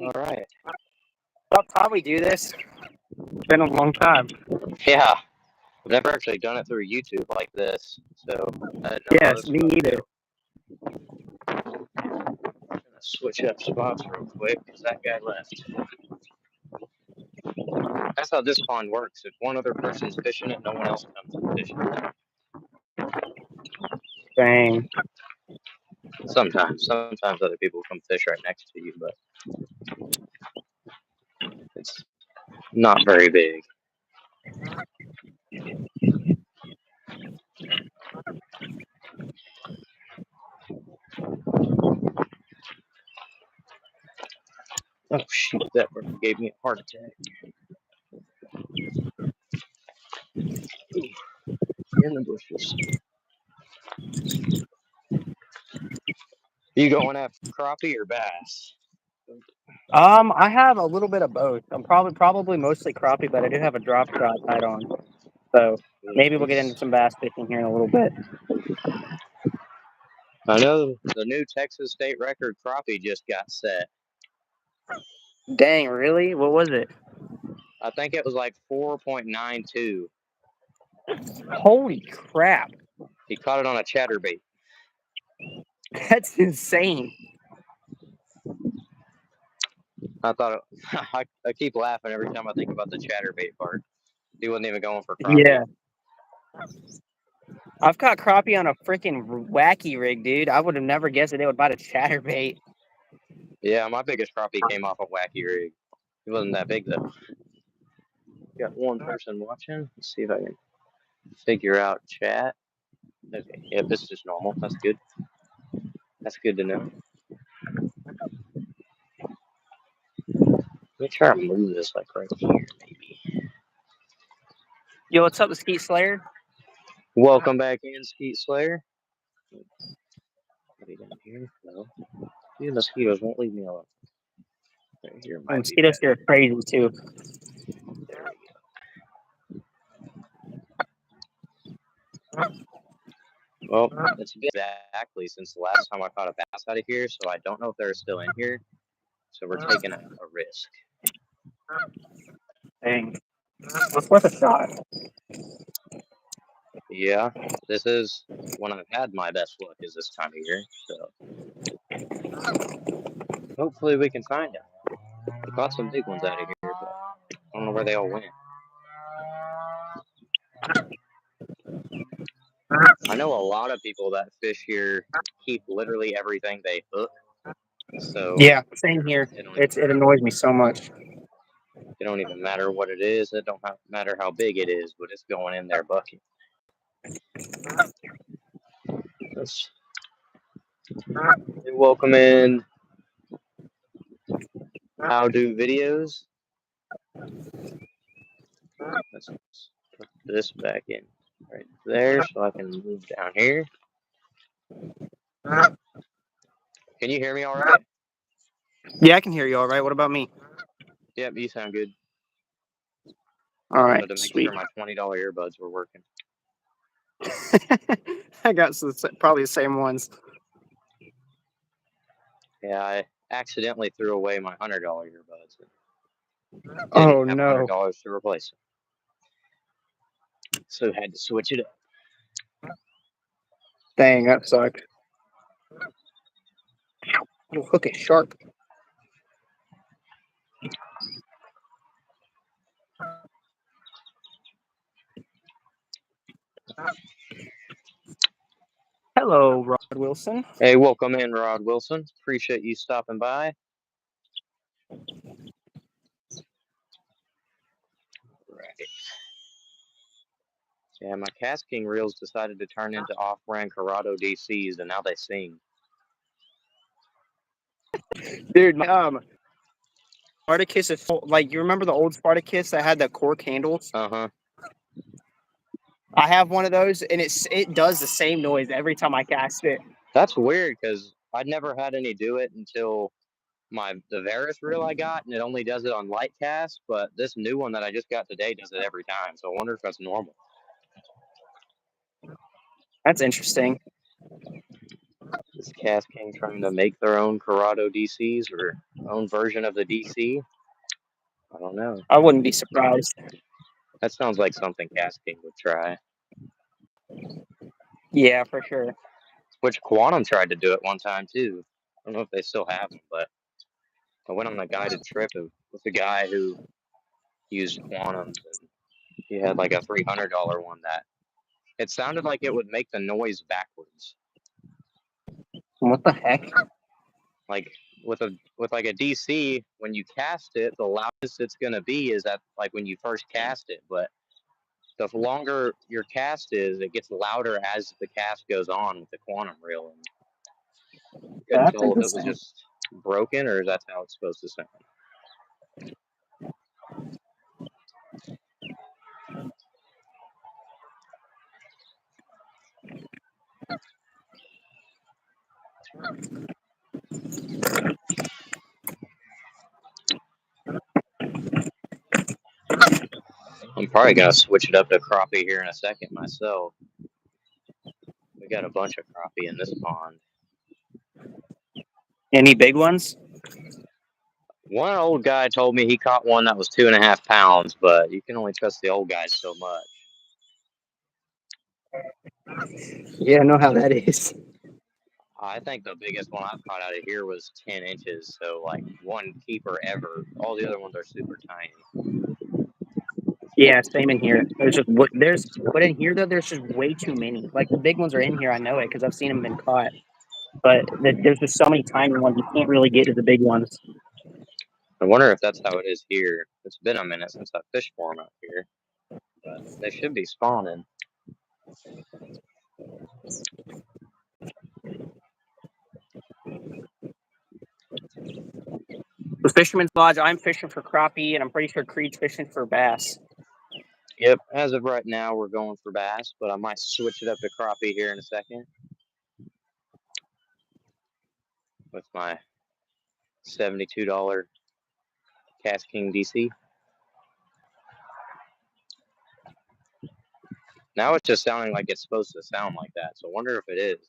All right. I'll probably do this. It's been a long time. Yeah. I've never actually done it through YouTube like this, so I didn't know how Yes, this me would either. go. I'm gonna switch up spots real quick because that guy left. That's how this pond works. If one other person's fishing it, no one else comes and fishing it. Dang. Sometimes other people come fish right next to you, but it's not very big. Oh shoot, that gave me a heart attack. Ooh, in the bushes. You going after crappie or bass? I have a little bit of both. I'm probably mostly crappie, but I do have a drop shot tied on. So maybe we'll get into some bass fishing here in a little bit. I know the new Texas state record crappie just got set. Dang, really? What was it? I think it was like 4.92. Holy crap. He caught it on a chatterbait. That's insane. I thought I keep laughing every time I think about the chatterbait part. He wasn't even going for crappie. Yeah. I've caught crappie on a freaking wacky rig, dude. I would have never guessed that they would bite a chatterbait. Yeah, my biggest crappie came off a wacky rig. He wasn't that big though. Got one person watching. Let's see if I can figure out chat. Okay, yep, it's just normal. That's good. That's good to know. Let me try to move this like right here, maybe. Yo, what's up, the Skeet Slayer? Welcome back in, Skeet Slayer. Maybe down here? No. These mosquitoes won't leave me alone. Right here might Mosquitoes be here are crazy too. There we go. Well, it's been exactly since the last time I caught a bass out of here, so I don't know if they're still in here. So we're taking a risk. Dang. What's worth a shot? Yeah, this is when I've had my best luck is this time of year. So hopefully we can find them. We caught some big ones out of here, but I don't know where they all went. I know a lot of people that fish here keep literally everything they hook. So yeah, same here. It annoys me so much. It don't even matter what it is. It don't matter how big it is, but it's going in their bucket. Welcome in. How do videos? Let's put this back in right there so I can move down here. Can you hear me all right? Yeah, I can hear you all right. What about me? Yep, you sound good. All right, I wanted to make sweet. sure my $20 earbuds were working. I got probably the same ones. Yeah, I accidentally threw away my $100 earbuds. Oh, Didn't have no. $100 to replace them. So had to switch it up. Dang, that sucked. Little hook is sharp. Hello, Rod Wilson. Hey, welcome in, Rod Wilson. Appreciate you stopping by. Right. Yeah, my Cast King reels decided to turn into off-brand Corrado DCs, and now they sing. Dude, Spartacus is like, you remember the old Spartacus that had the cork handles? Uh-huh. I have one of those, and it does the same noise every time I cast it. That's weird, because I'd never had any do it until the Varus reel I got, and it only does it on light cast, but this new one that I just got today does it every time, so I wonder if that's normal. That's interesting. Is Cast King trying to make their own Corrado DCs or own version of the DC? I don't know. I wouldn't be surprised. That sounds like something Cast King would try. Yeah, for sure. Which Quantum tried to do it one time too. I don't know if they still have them, but I went on a guided trip with a guy who used Quantums, and he had like a $300 one that it sounded like it would make the noise backwards. What the heck? Like with like a DC, when you cast it, the loudest it's gonna be is at like when you first cast it, but the longer your cast is, it gets louder as the cast goes on with the quantum reel. And couldn't That's tell if it was interesting. just broken or is that's how it's supposed to sound. I'm probably gonna switch it up to crappie here in a second myself. We got a bunch of crappie in this pond. Any big ones? One old guy told me he caught one that was 2.5 pounds, but you can only trust the old guys so much. Yeah, I know how that is. I think the biggest one I've caught out of here was 10 inches, so like one keeper ever. All the other ones are super tiny. Yeah, same in here. But in here though, there's just way too many. Like the big ones are in here. I know it because I've seen them been caught. But there's just so many tiny ones. You can't really get to the big ones. I wonder if that's how it is here. It's been a minute since I fished for them out here, but they should be spawning. The Fisherman's Lodge, I'm fishing for crappie, and I'm pretty sure Creed's fishing for bass. Yep, as of right now, we're going for bass, but I might switch it up to crappie here in a second with my $72 Cast King DC. Now it's just sounding like it's supposed to sound like that, so I wonder if it is.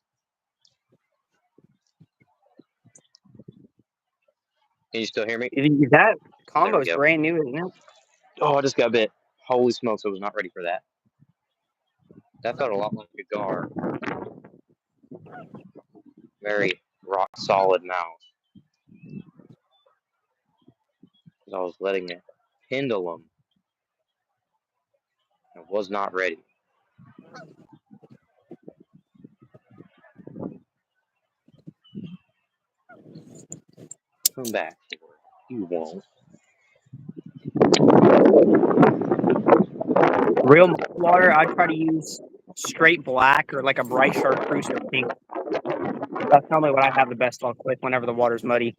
Can you still hear me? That combo is brand new, isn't it? Oh, I just got bit. Holy smokes, I was not ready for that. That felt a lot like a gar. Very rock solid mouth. I was letting it pendulum. I was not ready. Come back. You won't. Real water, I try to use straight black or like a bright chartreuse or pink. That's normally what I have the best luck with whenever the water's muddy.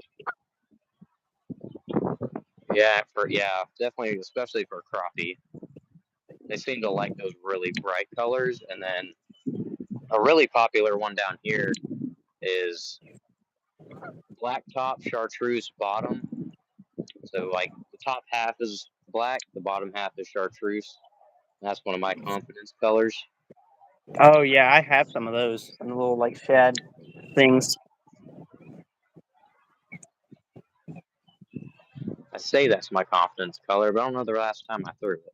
Yeah, definitely, especially for crappie. They seem to like those really bright colors, and then a really popular one down here is black top, chartreuse bottom. So like the top half is black, the bottom half is chartreuse. That's one of my confidence colors. Oh yeah, I have some of those, and the little like shad things. I say that's my confidence color, but I don't know the last time I threw it.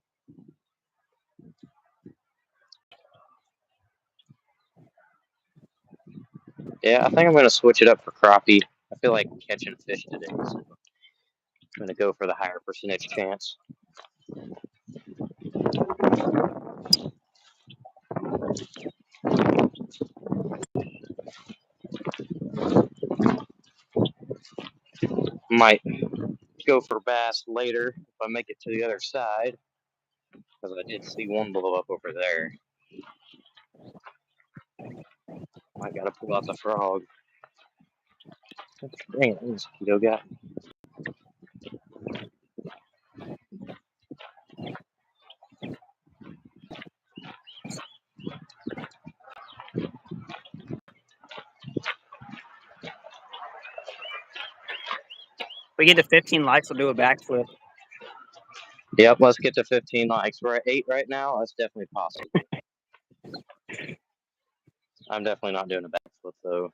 Yeah, I think I'm gonna switch it up for crappie. I feel like catching fish today, so I'm gonna go for the higher percentage chance. Might go for bass later if I make it to the other side, because I did see one blow up over there. I gotta pull out the frog. Dang it, mosquito got me. If we get to 15 likes, we'll do a backflip. Yep, let's get to 15 likes. We're at 8 right now. That's definitely possible. I'm definitely not doing a backflip though.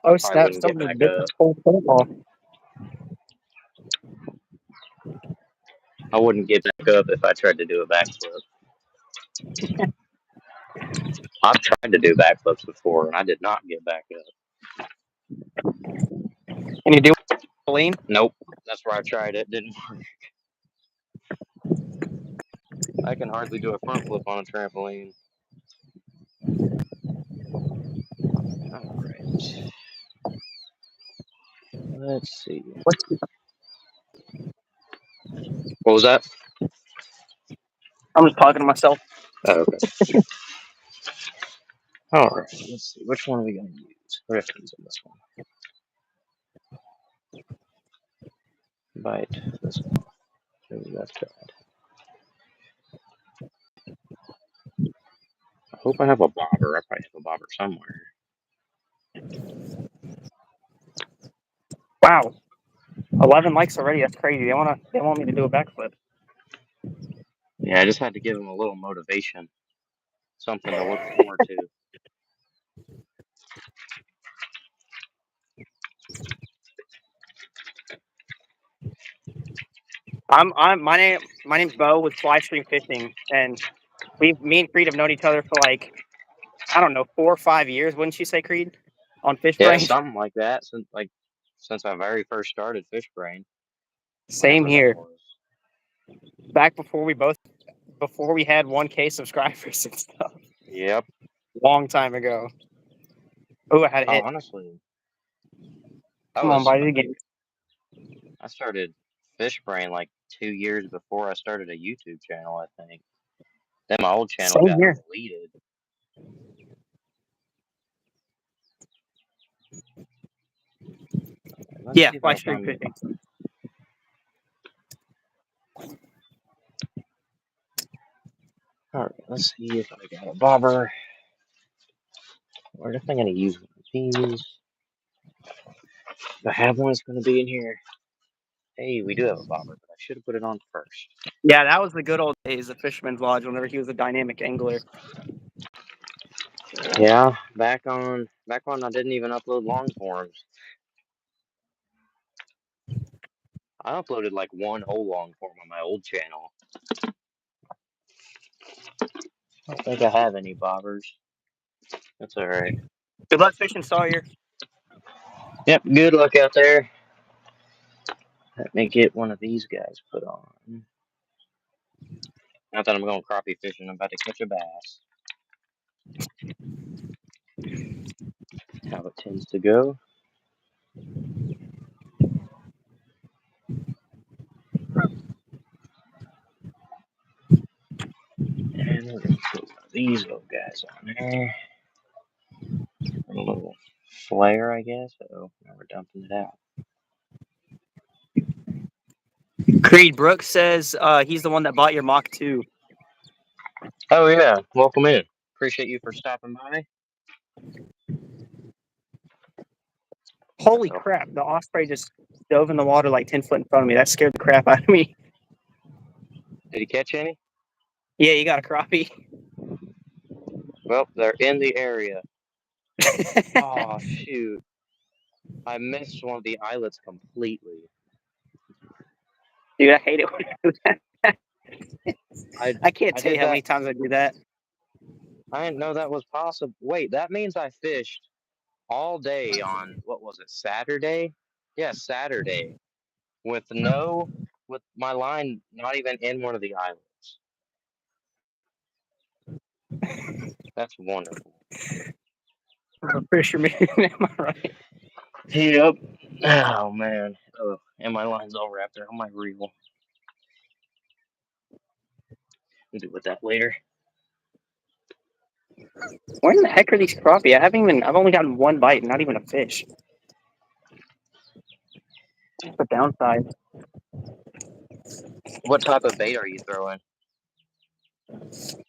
Oh, I snap. wouldn't get Somebody back bit up. the whole football. I wouldn't get back up if I tried to do a backflip. I've tried to do backflips before, and I did not get back up. Can you do lean? Nope. That's where I tried it. Didn't work. I can hardly do a front flip on a trampoline. All right. Let's see. What was that? I'm just talking to myself. Oh, okay. All right. Let's see. Which one are we going to use? Griffin's in this one. Bite this one. Maybe that's bad. I hope I have a bobber. I probably have a bobber somewhere. Wow. 11 likes already. That's crazy. They want me to do a backflip. Yeah, I just had to give them a little motivation. Something to look forward to. My name's Bo with Flystream Fishing, and me and Creed have known each other for like, I don't know, 4 or 5 years, wouldn't you say, Creed? On Fish Yeah, Brain? something like that. Since I very first started Fish Brain. Same Whenever that here. was. Back before we had 1K subscribers and stuff. Yep. Long time ago. Oh, I had a Oh, hit. honestly, Come on, buddy, again. I started Fish Brain like 2 years before I started a YouTube channel, I think. Then my old channel Same got here. deleted. Let's Yeah, see if I can Flystream find me. Fishing. All right, let's see if I got a bobber. Or if I'm going to use one of these. If I have one, it's going to be in here. Hey, we do have a bobber, but I should have put it on first. Yeah, that was the good old days of Fisherman's Lodge whenever he was a dynamic angler. Yeah, back on I didn't even upload long forms. I uploaded like one whole long form on my old channel. I don't think I have any bobbers. That's all right. Good luck fishing, Sawyer. Yep, good luck out there. Let me get one of these guys put on. Not that I'm going crappie fishing, I'm about to catch a bass. How it tends to go. And we're going to put one of these little guys on there. A little flare, I guess. Oh, now we're dumping it out. Creed Brooks says he's the one that bought your Mach 2. Oh, yeah. Welcome in. Appreciate you for stopping by. Holy crap, the osprey just dove in the water like 10 foot in front of me. That scared the crap out of me. Did you catch any? Yeah, you got a crappie. Well, they're in the area. Oh, shoot. I missed one of the eyelets completely. Dude, I hate it when I do that. I can't I tell you did how that. many times I do that. I didn't know that was possible. Wait, that means I fished all day on, what was it, Saturday? Yeah, Saturday. With my line not even in one of the islands. That's wonderful. I'm a fisherman, am I right? Yep. Oh, man. Oh, and my line's all wrapped around my reel. We'll deal with that later. Where in the heck are these crappie? I've only gotten one bite, not even a fish. That's the downside. What type of bait are you throwing?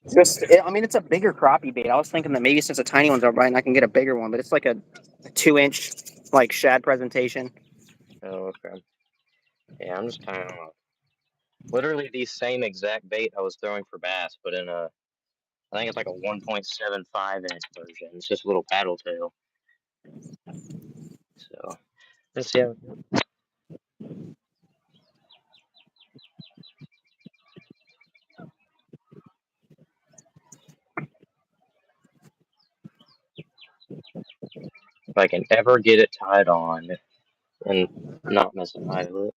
It's a bigger crappie bait. I was thinking that maybe since the tiny ones are biting, I can get a bigger one, but it's like a 2-inch like shad presentation. Oh, okay. Yeah, I'm just kind of literally the same exact bait I was throwing for bass, but in a I think it's like a 1.75 inch version. It's just a little paddle tail. So let's see how it goes. If I can ever get it tied on and not miss an eyelet.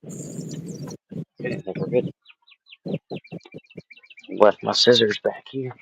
Okay, I think we're good. Left my scissors back here.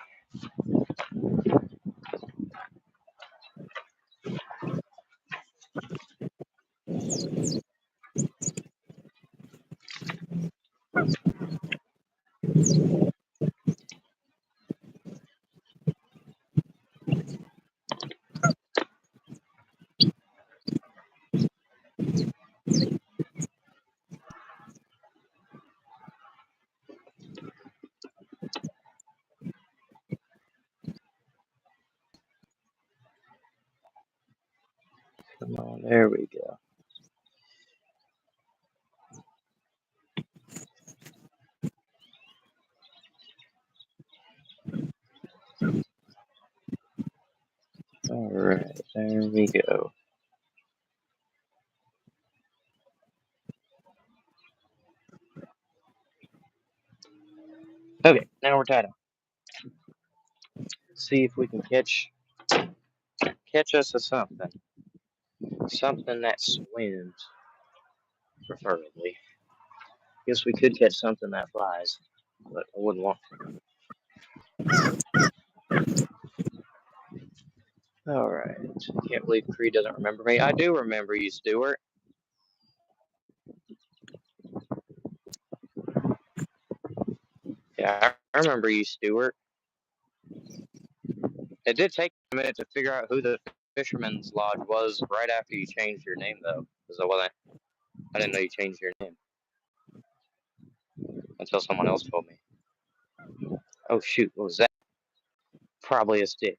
Come on, there we go. All right, there we go. Okay, now we're tied up. See if we can catch us a something. Something that swims, preferably. Guess we could catch something that flies, but I wouldn't want to. All right. Can't believe Creed doesn't remember me. I do remember you, Stuart. Yeah, I remember you, Stuart. It did take a minute to figure out who the Fisherman's Lodge was right after you changed your name, though, because I didn't know you changed your name until someone else told me. Oh shoot, what was that? Probably a stick.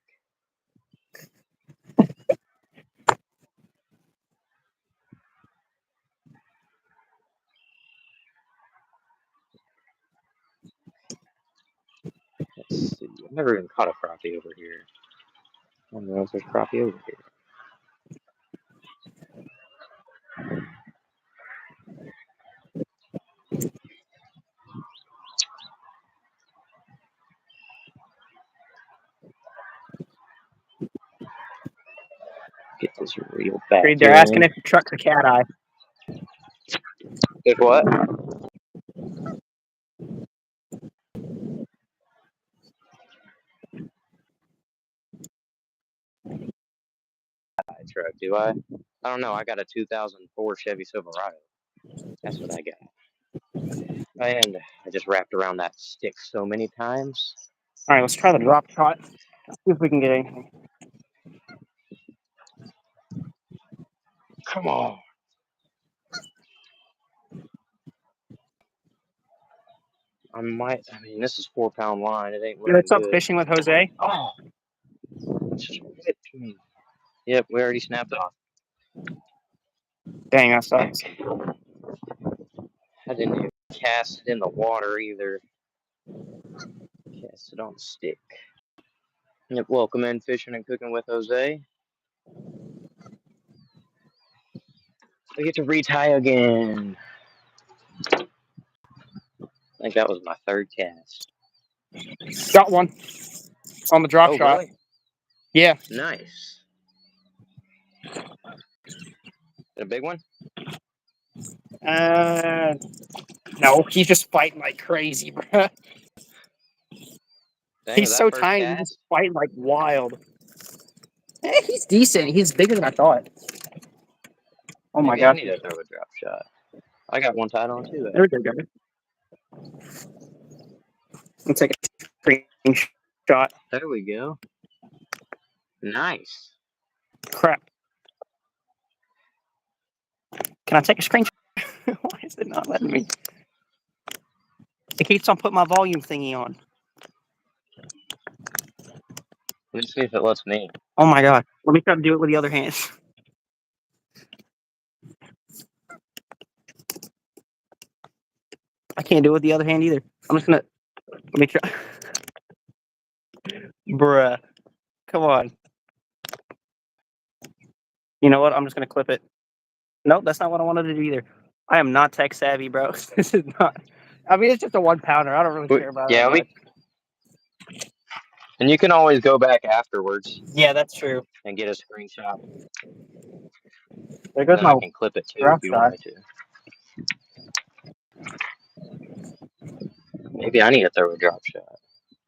Let's see. I've never even caught a crappie over here. I don't know if there's crappie over here. Get this reel back Creed, they're here asking in. if the truck's a cat eye. If what? Truck, do I? I don't know. I got a 2004 Chevy Silverado. That's what I got. And I just wrapped around that stick so many times. All right, let's try the drop shot. See if we can get anything. Come on. I mean, this is 4-pound line. It ain't looking What's up, good. fishing with Jose? Oh, it's just whipped me. Yep, we already snapped off. Dang, that sucks. I didn't even cast it in the water either. Cast it on a stick. Yep, welcome in Fishing and Cooking with Jose. We get to retie again. I think that was my third cast. Got one. It's on the drop Oh, shot. really? Yeah. Nice. A big one? No, he's just fighting like crazy, bro. Dang, He's is that so first tiny. He's just cast? fighting like wild. He's decent. He's bigger than I thought. Oh my Maybe I gosh. need to throw a drop shot. I got one tied on too. There we go, guys. Let's take a screenshot. There we go. Nice. Crap. Can I take a screenshot? Why is it not letting me? It keeps on putting my volume thingy on. Let me see if it lets me. Oh my god. Let me try to do it with the other hand. I can't do it with the other hand either. I'm just gonna let me try. Bruh. Come on. You know what? I'm just gonna clip it. Nope, that's not what I wanted to do either. I am not tech savvy, bro. This is not. I mean, it's just a 1-pounder. I don't really care about it that much. And you can always go back afterwards Yeah, that's true. and get a screenshot. There And goes then my I can clip it too drop if you shot. want me to. Maybe I need to throw a drop shot.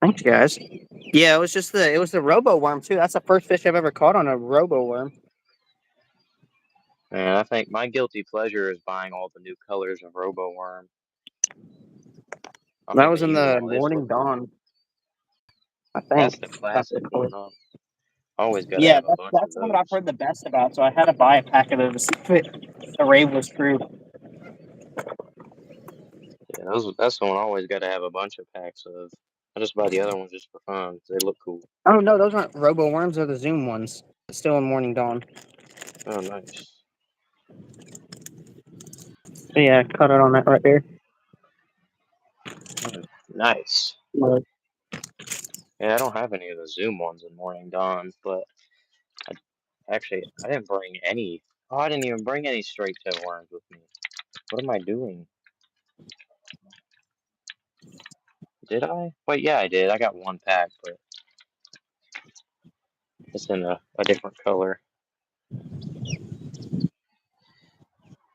Thanks, guys. Yeah, it was the robo worm too. That's the first fish I've ever caught on a robo worm. And I think my guilty pleasure is buying all the new colors of Robo Worm. That was in the morning dawn. I think That's the classic one. Always got to yeah, have a bunch that's of the one that I've those. heard the best about. So I had to buy a pack of those if the rave was true. Yeah, that's the one I always got to have a bunch of packs of. I just buy the other ones just for fun because they look cool. Oh no, those aren't robo worms. They're the Zoom ones. Still in morning dawn. Oh, nice. So yeah, cut it on that right there. Oh, nice. Right. Yeah, I don't have any of the Zoom ones in Morning Dawn, but I didn't bring any. Oh, I didn't even bring any straight tail worms with me. What am I doing? Did I? Wait, yeah, I did. I got one pack, but it's in a different color.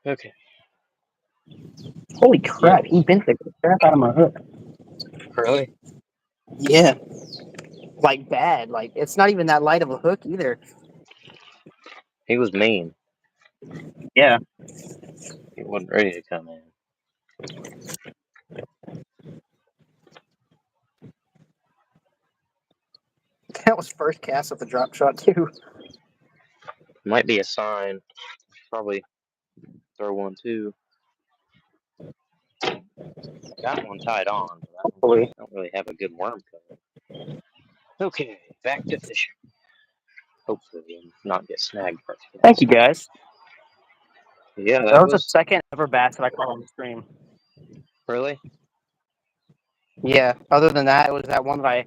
Okay. Holy crap! He bent the crap out of my hook. Really? Yeah, like bad. Like it's not even that light of a hook either. He was mean. Yeah. He wasn't ready to come in. That was first cast with the drop shot too. Might be a sign. Probably throw one too. Got one tied on, but Hopefully. I don't really have a good worm color. Okay, back to fishing. Hopefully, and not get snagged. Thank you guys. Yeah, That was the second ever bass that I caught on the stream. Really? Yeah. Other than that, it was that one that I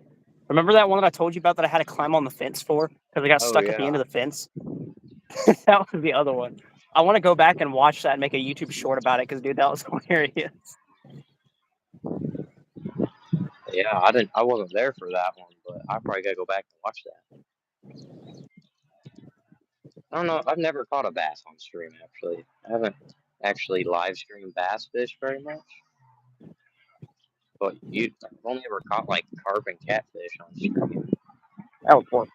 remember that one that I told you about that I had to climb on the fence for because I got stuck at the end of the fence. That was the other one. I want to go back and watch that and make a YouTube short about it because, dude, that was hilarious. Yeah, I wasn't there for that one, but I probably gotta go back and watch that. I don't know. I've never caught a bass on stream. Actually, I haven't actually live streamed bass fish very much. But I've only ever caught like carp and catfish on stream. That was horrible.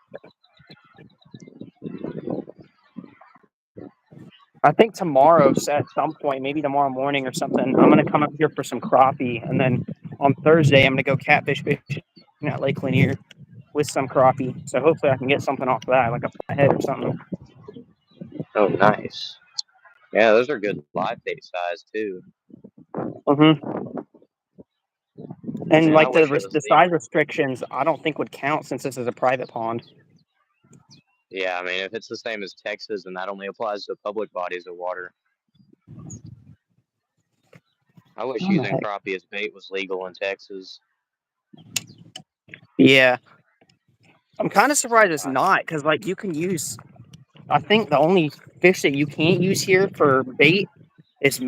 I think tomorrow, at some point, maybe tomorrow morning or something, I'm gonna come up here for some crappie, and then on Thursday I'm gonna go catfish fishing at Lake Lanier with some crappie. So hopefully I can get something off of that, like a flathead or something. Oh, nice. Yeah, those are good live bait size too. Mm-hmm. And Man, like the size restrictions, I don't think would count since this is a private pond. Yeah, I mean, if it's the same as Texas, then that only applies to public bodies of water. I wish using crappie as bait was legal in Texas. Yeah. I'm kind of surprised it's not, because like you can use, I think the only fish that you can't use here for bait is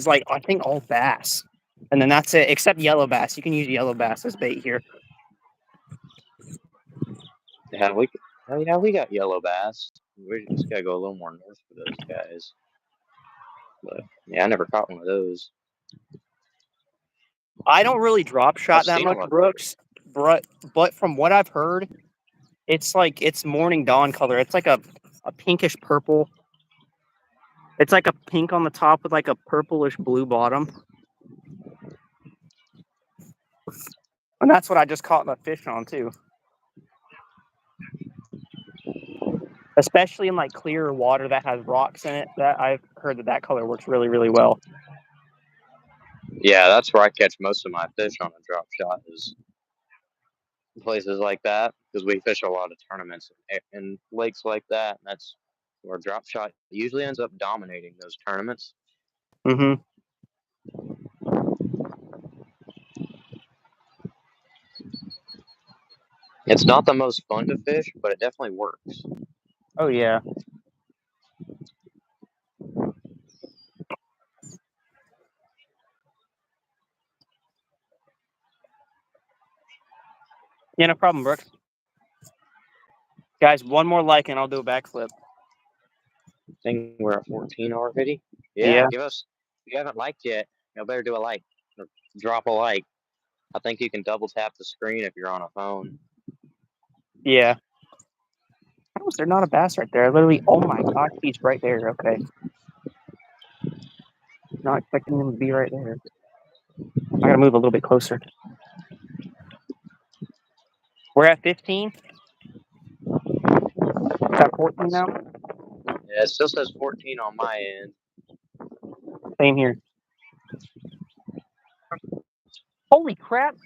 like I think all bass, and then that's it. Except yellow bass, you can use yellow bass as bait here. Yeah, we got yellow bass. We just gotta go a little more north for those guys. But yeah, I never caught one of those. I don't really drop shot that much, Brooks, but from what I've heard, it's like it's morning dawn color. It's like a pinkish purple. It's like a pink on the top with like a purplish blue bottom. And that's what I just caught the fish on too. Especially in like clear water that has rocks in it. That I've heard that color works really, really well. Yeah, that's where I catch most of my fish on a drop shot is places like that because we fish a lot of tournaments in lakes like that. And that's where drop shot usually ends up dominating those tournaments. Mm-hmm. It's not the most fun to fish, but it definitely works. Oh yeah. Yeah, no problem, Brooks. Guys, one more like and I'll do a backflip. I think we're at 14 already. Yeah. Give us. If you haven't liked yet, you better do a like or drop a like. I think you can double tap the screen if you're on a phone. Yeah. How was there not a bass right there? Literally, oh my gosh, he's right there. Okay. Not expecting him to be right there. I gotta move a little bit closer. We're at 15. It's at 14 now. Yeah, it still says 14 on my end. Same here. Holy crap.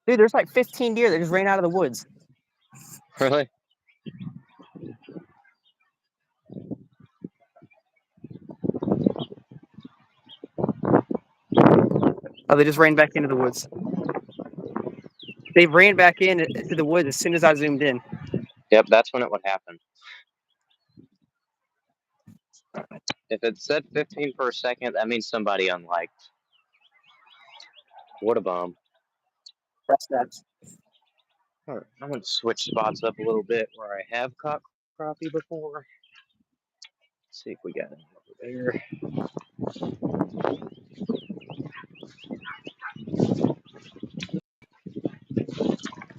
Dude, there's like 15 deer that just ran out of the woods. Really? Oh, they just ran back into the woods. They ran back into the woods as soon as I zoomed in. Yep, that's when it would happen. If it said 15 for a second, that means somebody unliked. What a bum. That's that. All right, I'm going to switch spots up a little bit where I have caught crappie before. Let's see if we got any over there.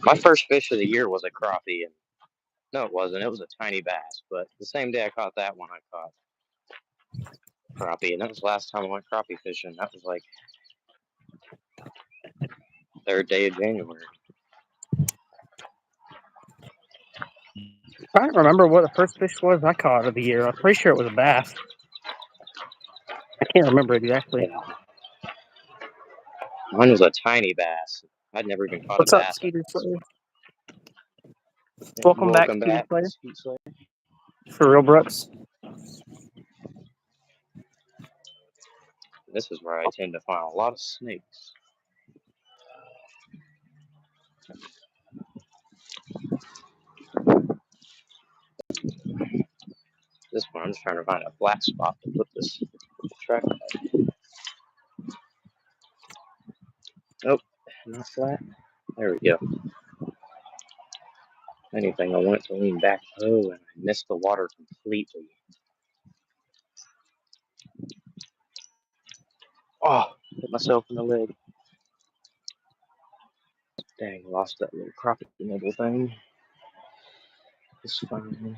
My first fish of the year was a crappie. And no, it wasn't. It was a tiny bass. But the same day I caught that one, I caught crappie. And that was the last time I went crappie fishing. That was like 3rd day of January. I don't remember what the first fish was I caught of the year. I'm pretty sure it was a bass. I can't remember exactly. Yeah. Mine was a tiny bass. I'd never even caught a What's up, bass. Skeeter Slayer? Yeah, Welcome back, Skeeter back, Slayer. Skeet Slayer. For real, Brooks. This is where I tend to find a lot of snakes. This one, I'm just trying to find a flat spot to put this track. Nope, not flat. There we go. Anything, I want it to lean back. Oh, and I missed the water completely. Oh, hit myself in the leg. Dang, lost that little crappie nibble thing. It's fine.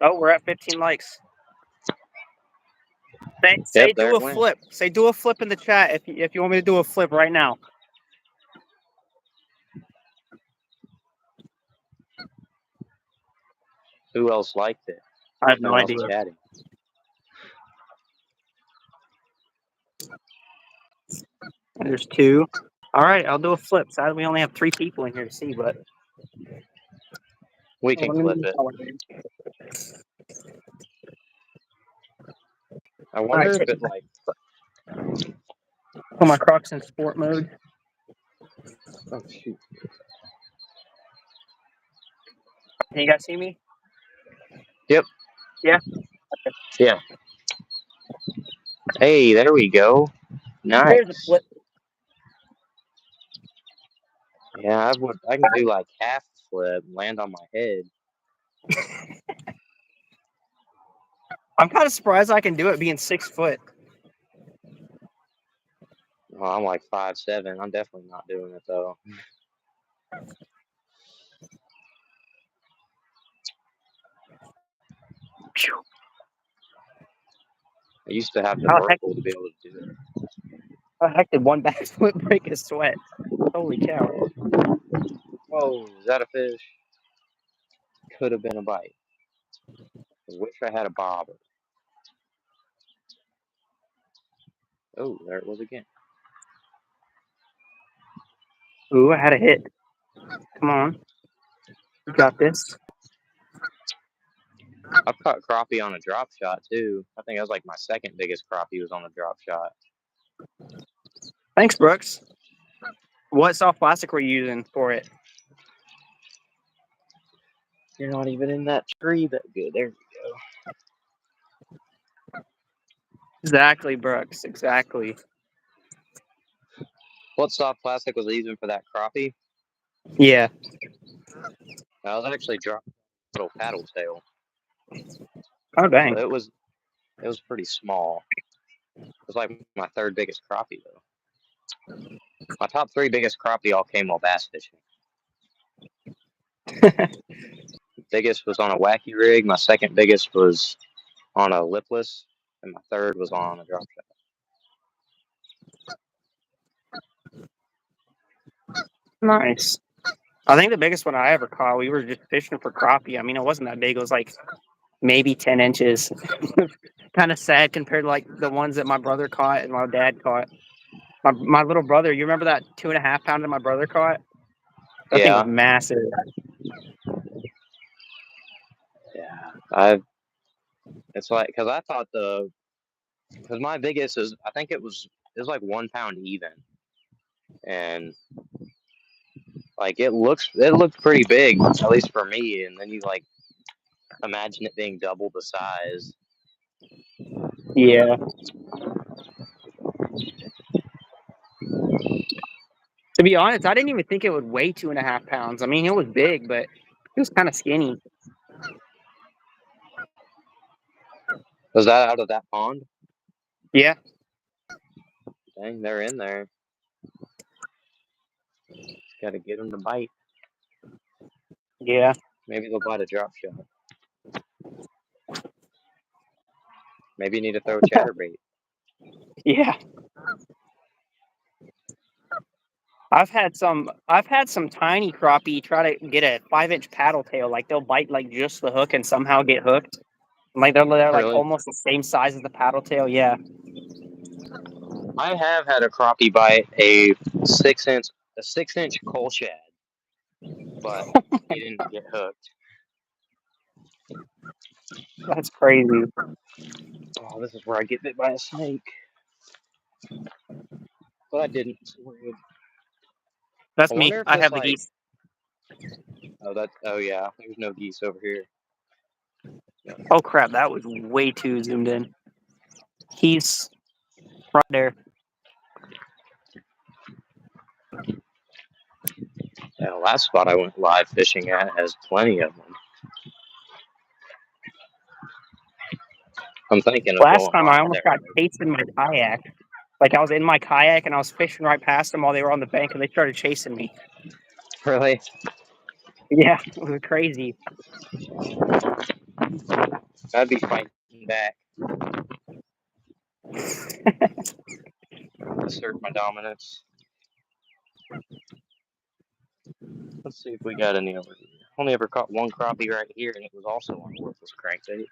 Oh, we're at 15 likes. Say Yep, there do it a went. flip. Say do a flip in the chat if you want me to do a flip right now. Who else liked it? I have no No one else idea. chatting. There's 2. All right, I'll do a flip. Sadly, we only have 3 people in here to see, but We can clip it. I All right, wonder if it like. put my Crocs in sport mode. Oh shoot. Can you guys see me? Yep. Yeah? Yeah. Hey, there we go. There's a Nice. flip. Yeah, I can do like half flip, land on my head. I'm kind of surprised I can do it being 6 foot. Oh, I'm like 5'7". I'm definitely not doing it though. I used to have the How the heck, vertical to be able to do it. how the heck did one backflip break a sweat? Holy cow. Whoa, is that a fish? Could have been a bite. I wish I had a bobber. Oh, there it was again. Ooh, I had a hit. Come on. You got this. I've caught crappie on a drop shot too. I think that was like my second biggest crappie was on a drop shot. Thanks, Brooks. What soft plastic were you using for it? You're not even in that tree that good. There we go. Exactly, Brooks. Exactly. What soft plastic was I using for that crappie? Yeah. I was actually dropping a little paddle tail. Oh, dang. But it was pretty small. It was like my third biggest crappie though. My top three biggest crappie all came while bass fishing. Biggest was on a wacky rig. My second biggest was on a lipless, and my third was on a drop shot. Nice. I think the biggest one I ever caught, we were just fishing for crappie. I mean, it wasn't that big. It was like maybe 10 inches. Kind of sad compared to like the ones that my brother caught and my dad caught. My little brother, you remember that 2.5 pound that my brother caught? That thing was Yeah, massive. yeah. It's like because I thought because my biggest is I think it was like 1 pound even, and like it looked pretty big at least for me, and then you like imagine it being double the size. Yeah. To be honest, I didn't even think it would weigh 2.5 pounds. I mean, it was big, but it was kind of skinny. Was that out of that pond? Yeah. Dang, they're in there. Got to get them to bite. Yeah. Maybe they'll bite a drop shot. Maybe you need to throw chatterbait. Yeah. I've had some tiny crappie try to get a 5-inch paddle tail. Like they'll bite like just the hook and somehow get hooked. Like they're like Really? almost the same size as the paddle tail. Yeah. I have had a crappie bite a 6-inch coal shad, but he didn't get hooked. That's crazy. Oh, this is where I get bit by a snake. But I didn't. That's I me. wonder if I this have the like. geese. Oh yeah. There's no geese over here. Oh crap! That was way too zoomed in. He's right there. Yeah, the last spot I went live fishing at has plenty of them. I'm thinking of Last going time I live almost there. got chased in my kayak. Like I was in my kayak and I was fishing right past them while they were on the bank and they started chasing me. Really? Yeah, it was crazy. I'd be fighting back. Assert my dominance. Let's see if we got any over here. Only ever caught one crappie right here, and it was also on a worthless crankbait.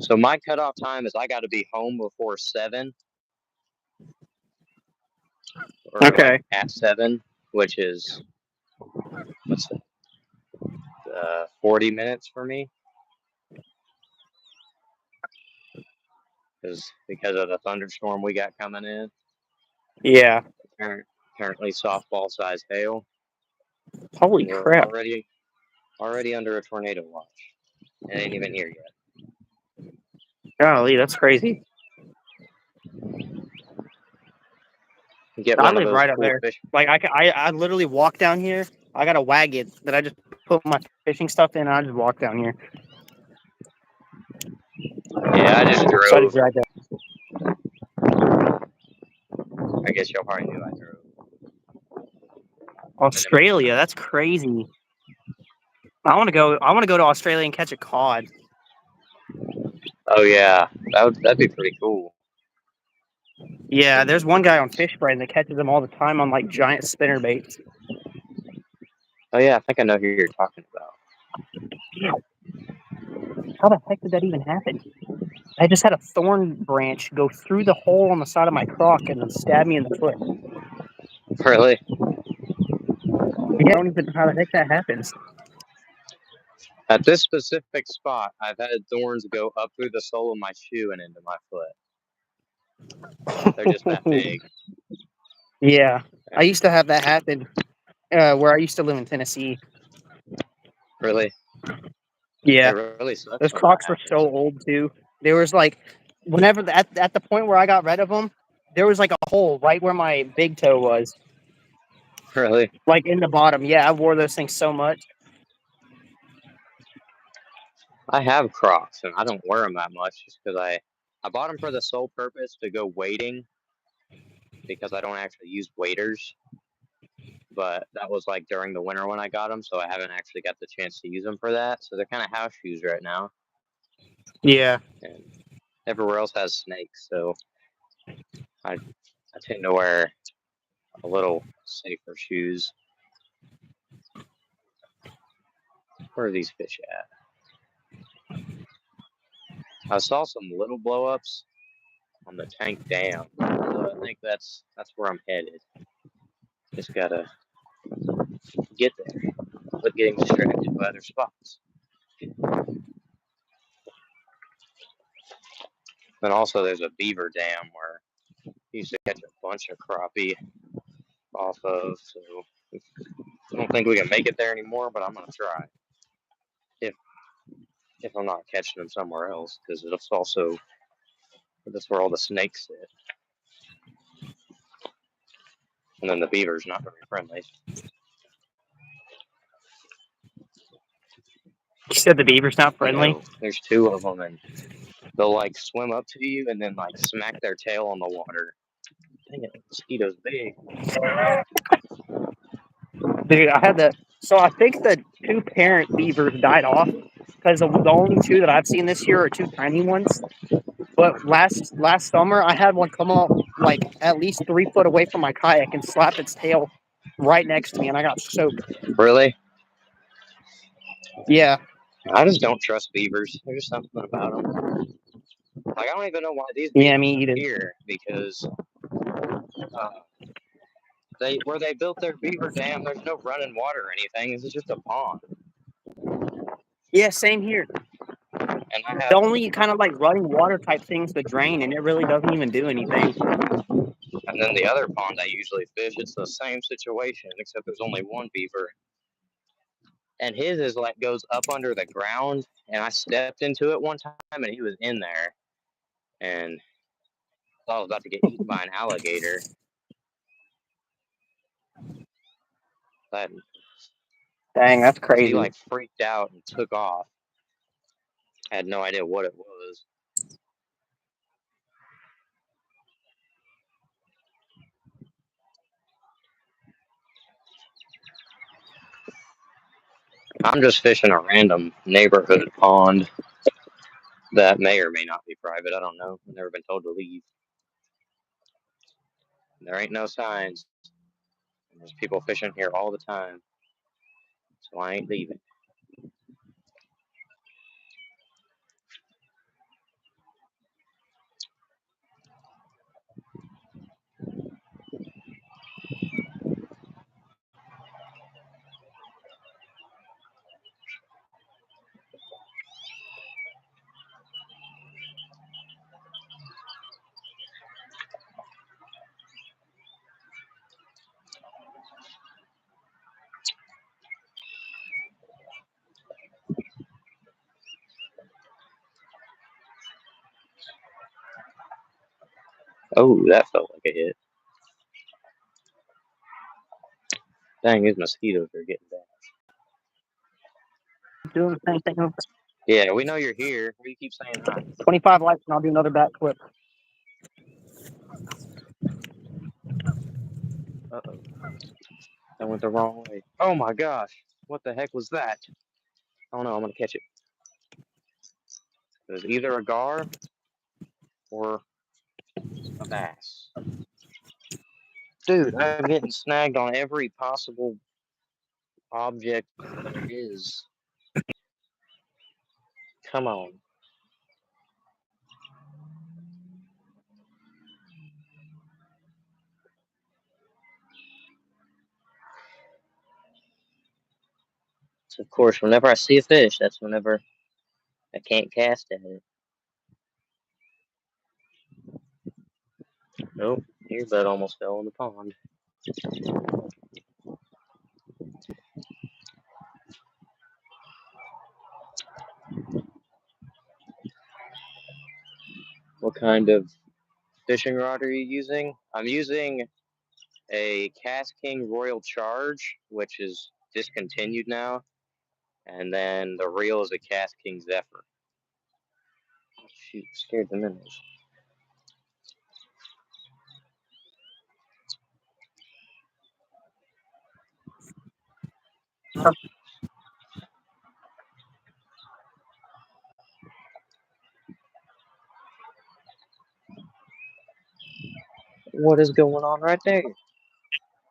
So my cutoff time is I got to be home before 7, or Okay. like at 7, which is what's that? 40 minutes for me, because of the thunderstorm we got coming in. Yeah. Apparently softball size hail. Holy We're crap. already under a tornado watch. It ain't even here yet. Golly, that's crazy. Get I one of live those right up cool there. fish. Like I literally walk down here. I got a wagon that I just put my fishing stuff in and I just walk down here. Yeah, I just So I just drove. drive down. I guess y'all probably knew I drove. Australia, that's crazy. I want to go to Australia and catch a cod. Oh yeah, that'd be pretty cool. Yeah, there's one guy on Fish Brand that catches them all the time on like giant spinner baits. Oh yeah, I think I know who you're talking about. How the heck did that even happen? I just had a thorn branch go through the hole on the side of my crock and then stab me in the foot. Really? Yeah, I don't even know how the heck that happens. At this specific spot, I've had thorns go up through the sole of my shoe and into my foot. They're just that big. Yeah, I used to have that happen where I used to live in Tennessee. Really? Yeah, It really sucks those when that Crocs were happens. so old too. There was like, whenever at the point where I got rid of them, there was like a hole right where my big toe was, Really? like in the bottom. Yeah, I wore those things so much. I have Crocs and I don't wear them that much just because I bought them for the sole purpose to go wading because I don't actually use waders. But that was like during the winter when I got them, so I haven't actually got the chance to use them for that. So they're kind of house shoes right now. Yeah. And everywhere else has snakes, so I tend to wear a little safer shoes. Where are these fish at? I saw some little blow-ups on the tank dam, so I think that's where I'm headed. Just gotta get there, but getting distracted by other spots. And also, there's a beaver dam where you used to catch a bunch of crappie off of. So I don't think we can make it there anymore, but I'm gonna try. If I'm not catching them somewhere else, because it's also that's where all the snakes sit. And then the beaver's not very friendly. You said the beaver's not friendly? No, there's two of them, and they'll like swim up to you and then like smack their tail on the water. Dang it, the mosquito's big. Dude, I had the. So I think the two parent beavers died off because the only two that I've seen this year are two tiny ones. But last summer, I had one come up like at least 3 foot away from my kayak and slap its tail right next to me, and I got soaked. Really? Yeah. I just don't trust beavers. There's something about them. Like I don't even know why these Yeah, beavers me are either. here because where they built their beaver dam, there's no running water or anything. This is just a pond. Yeah, same here. And I The have, only kind of like running water type thing's the drain, and it really doesn't even do anything. and then the other pond I usually fish, it's the same situation, except there's only one beaver. And his is like goes up under the ground, and I stepped into it one time, and he was in there, and I was about to get eaten by an alligator. But Dang, that's he crazy. like freaked out and took off. I had no idea what it was. I'm just fishing a random neighborhood pond that may or may not be private. I don't know. I've never been told to leave. There ain't no signs. There's people fishing here all the time, so I ain't leaving. Oh, that felt like a hit. Dang, these mosquitoes are getting bad. Doing the same thing. Yeah, we know you're here. Why do you keep saying hi? 25 likes, and I'll do another back flip. Uh-oh. That went the wrong way. Oh my gosh. What the heck was that? Oh no, I'm going to catch it. It was either a gar or a bass. Dude, I'm getting snagged on every possible object there is. Come on. So of course, whenever I see a fish, that's whenever I can't cast at it. Nope, earbud almost fell in the pond. What kind of fishing rod are you using? I'm using a Cast King Royal Charge, which is discontinued now, and then the reel is a Cast King Zephyr. Oh, shoot, scared the minnows. What is going on right there?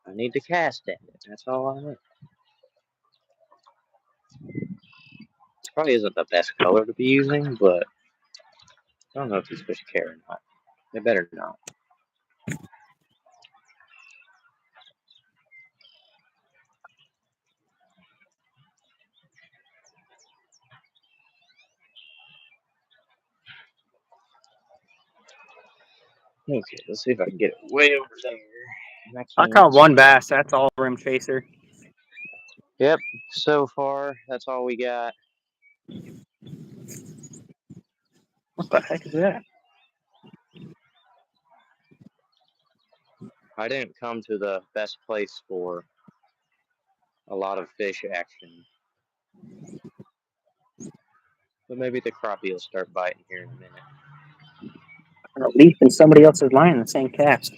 I need to cast at it. That's all I need. This probably isn't the best color to be using, but I don't know if these fish care or not. They better not. Okay, let's see if I can get it way over there. And I I can't. caught one bass. That's all, Rim Chaser. Yep, so far, that's all we got. What the heck is that? I didn't come to the best place for a lot of fish action. But maybe the crappie will start biting here in a minute. Or at least in somebody else's line in the same cast.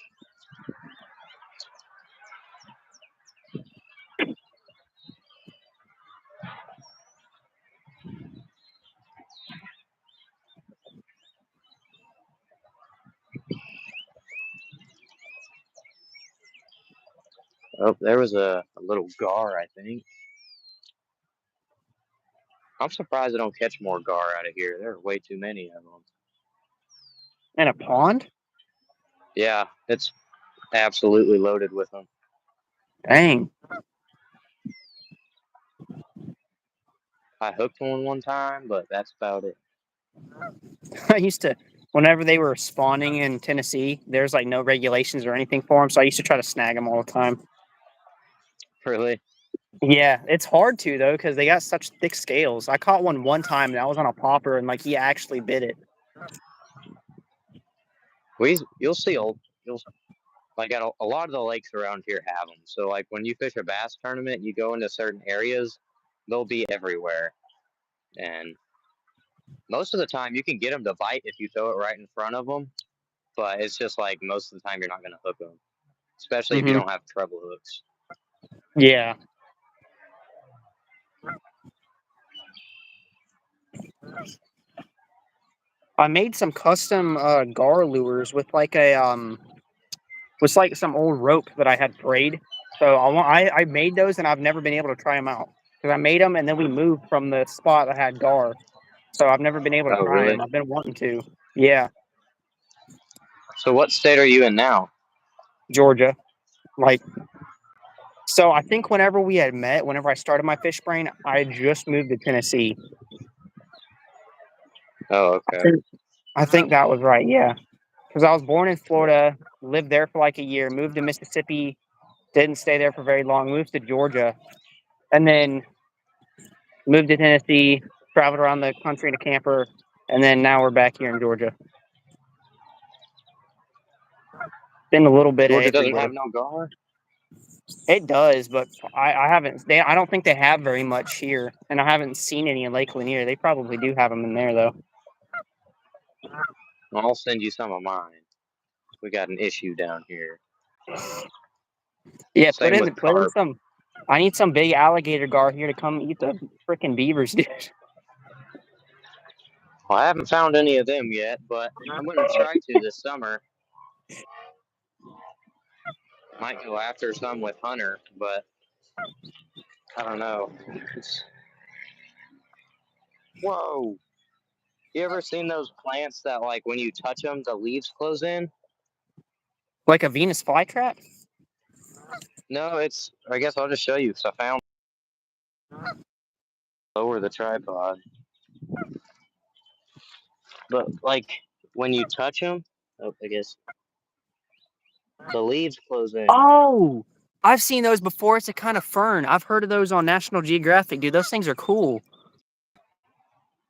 Oh, there was a little gar, I think. I'm surprised I don't catch more gar out of here. There are way too many of them. In a pond? Yeah, it's absolutely loaded with them. Dang. I hooked one time, but that's about it. I used to, whenever they were spawning in Tennessee, there's like no regulations or anything for them. So I used to try to snag them all the time. Really? Yeah, it's hard to though because they got such thick scales. I caught one time and I was on a popper and like he actually bit it. You'll see you'll like at a lot of the lakes around here have them. So like when you fish a bass tournament, you go into certain areas, they'll be everywhere, and most of the time you can get them to bite if you throw it right in front of them. But it's just like most of the time you're not going to hook them, especially if you don't have treble hooks. Yeah. I made some custom gar lures with like with like some old rope that I had frayed. So I made those and I've never been able to try them out because I made them and then we moved from the spot that had gar. So I've never been able to Oh, try really? them. I've been wanting to. Yeah, So what state are you in now? Georgia. Like, so I think whenever we had met, whenever I started my fish brain, I had just moved to Tennessee. Oh, okay. I think that was right. Yeah, because I was born in Florida, lived there for like a year, moved to Mississippi, didn't stay there for very long, moved to Georgia, and then moved to Tennessee, traveled around the country in a camper, and then now we're back here in Georgia. Been a little bit Georgia doesn't everywhere. have no gar? It does, but I haven't. I don't think they have very much here, and I haven't seen any in Lake Lanier. They probably do have them in there though. I'll send you some of mine. We got an issue down here. Yeah, Same with put in carp. some. I need some big alligator gar here to come eat the freaking beavers, dude. Well, I haven't found any of them yet, but I'm going to try to this summer. Might go after some with Hunter, but I don't know. Whoa! You ever seen those plants that, like, when you touch them, the leaves close in? Like a Venus flytrap? No, it's. I guess I'll just show you because I found. Lower the tripod. But, like, when you touch them, oh, I guess the leaves close in. Oh, I've seen those before. It's a kind of fern. I've heard of those on National Geographic, dude. Those things are cool.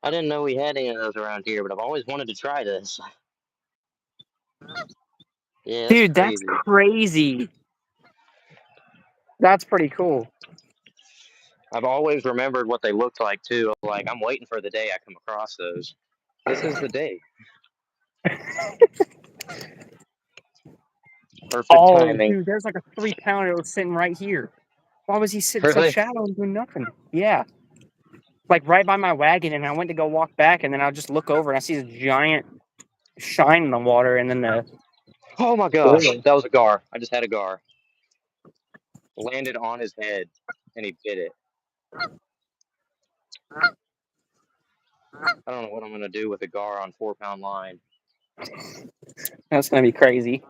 I didn't know we had any of those around here, but I've always wanted to try this. Yeah, that's Dude, that's crazy. crazy. That's pretty cool. I've always remembered what they looked like too. Like, I'm waiting for the day I come across those. This is the day. Perfect Oh, timing. dude, there's like a 3-pounder that was sitting right here. Why was he sitting so Really? shallow and doing nothing? Yeah. Like right by my wagon, and I went to go walk back, and then I'll just look over and I see this giant shine in the water, and then the Oh my gosh, oil. that was a gar. I just had a gar. Landed on his head, and he bit it. I don't know what I'm gonna do with a gar on 4-pound line. That's gonna be crazy.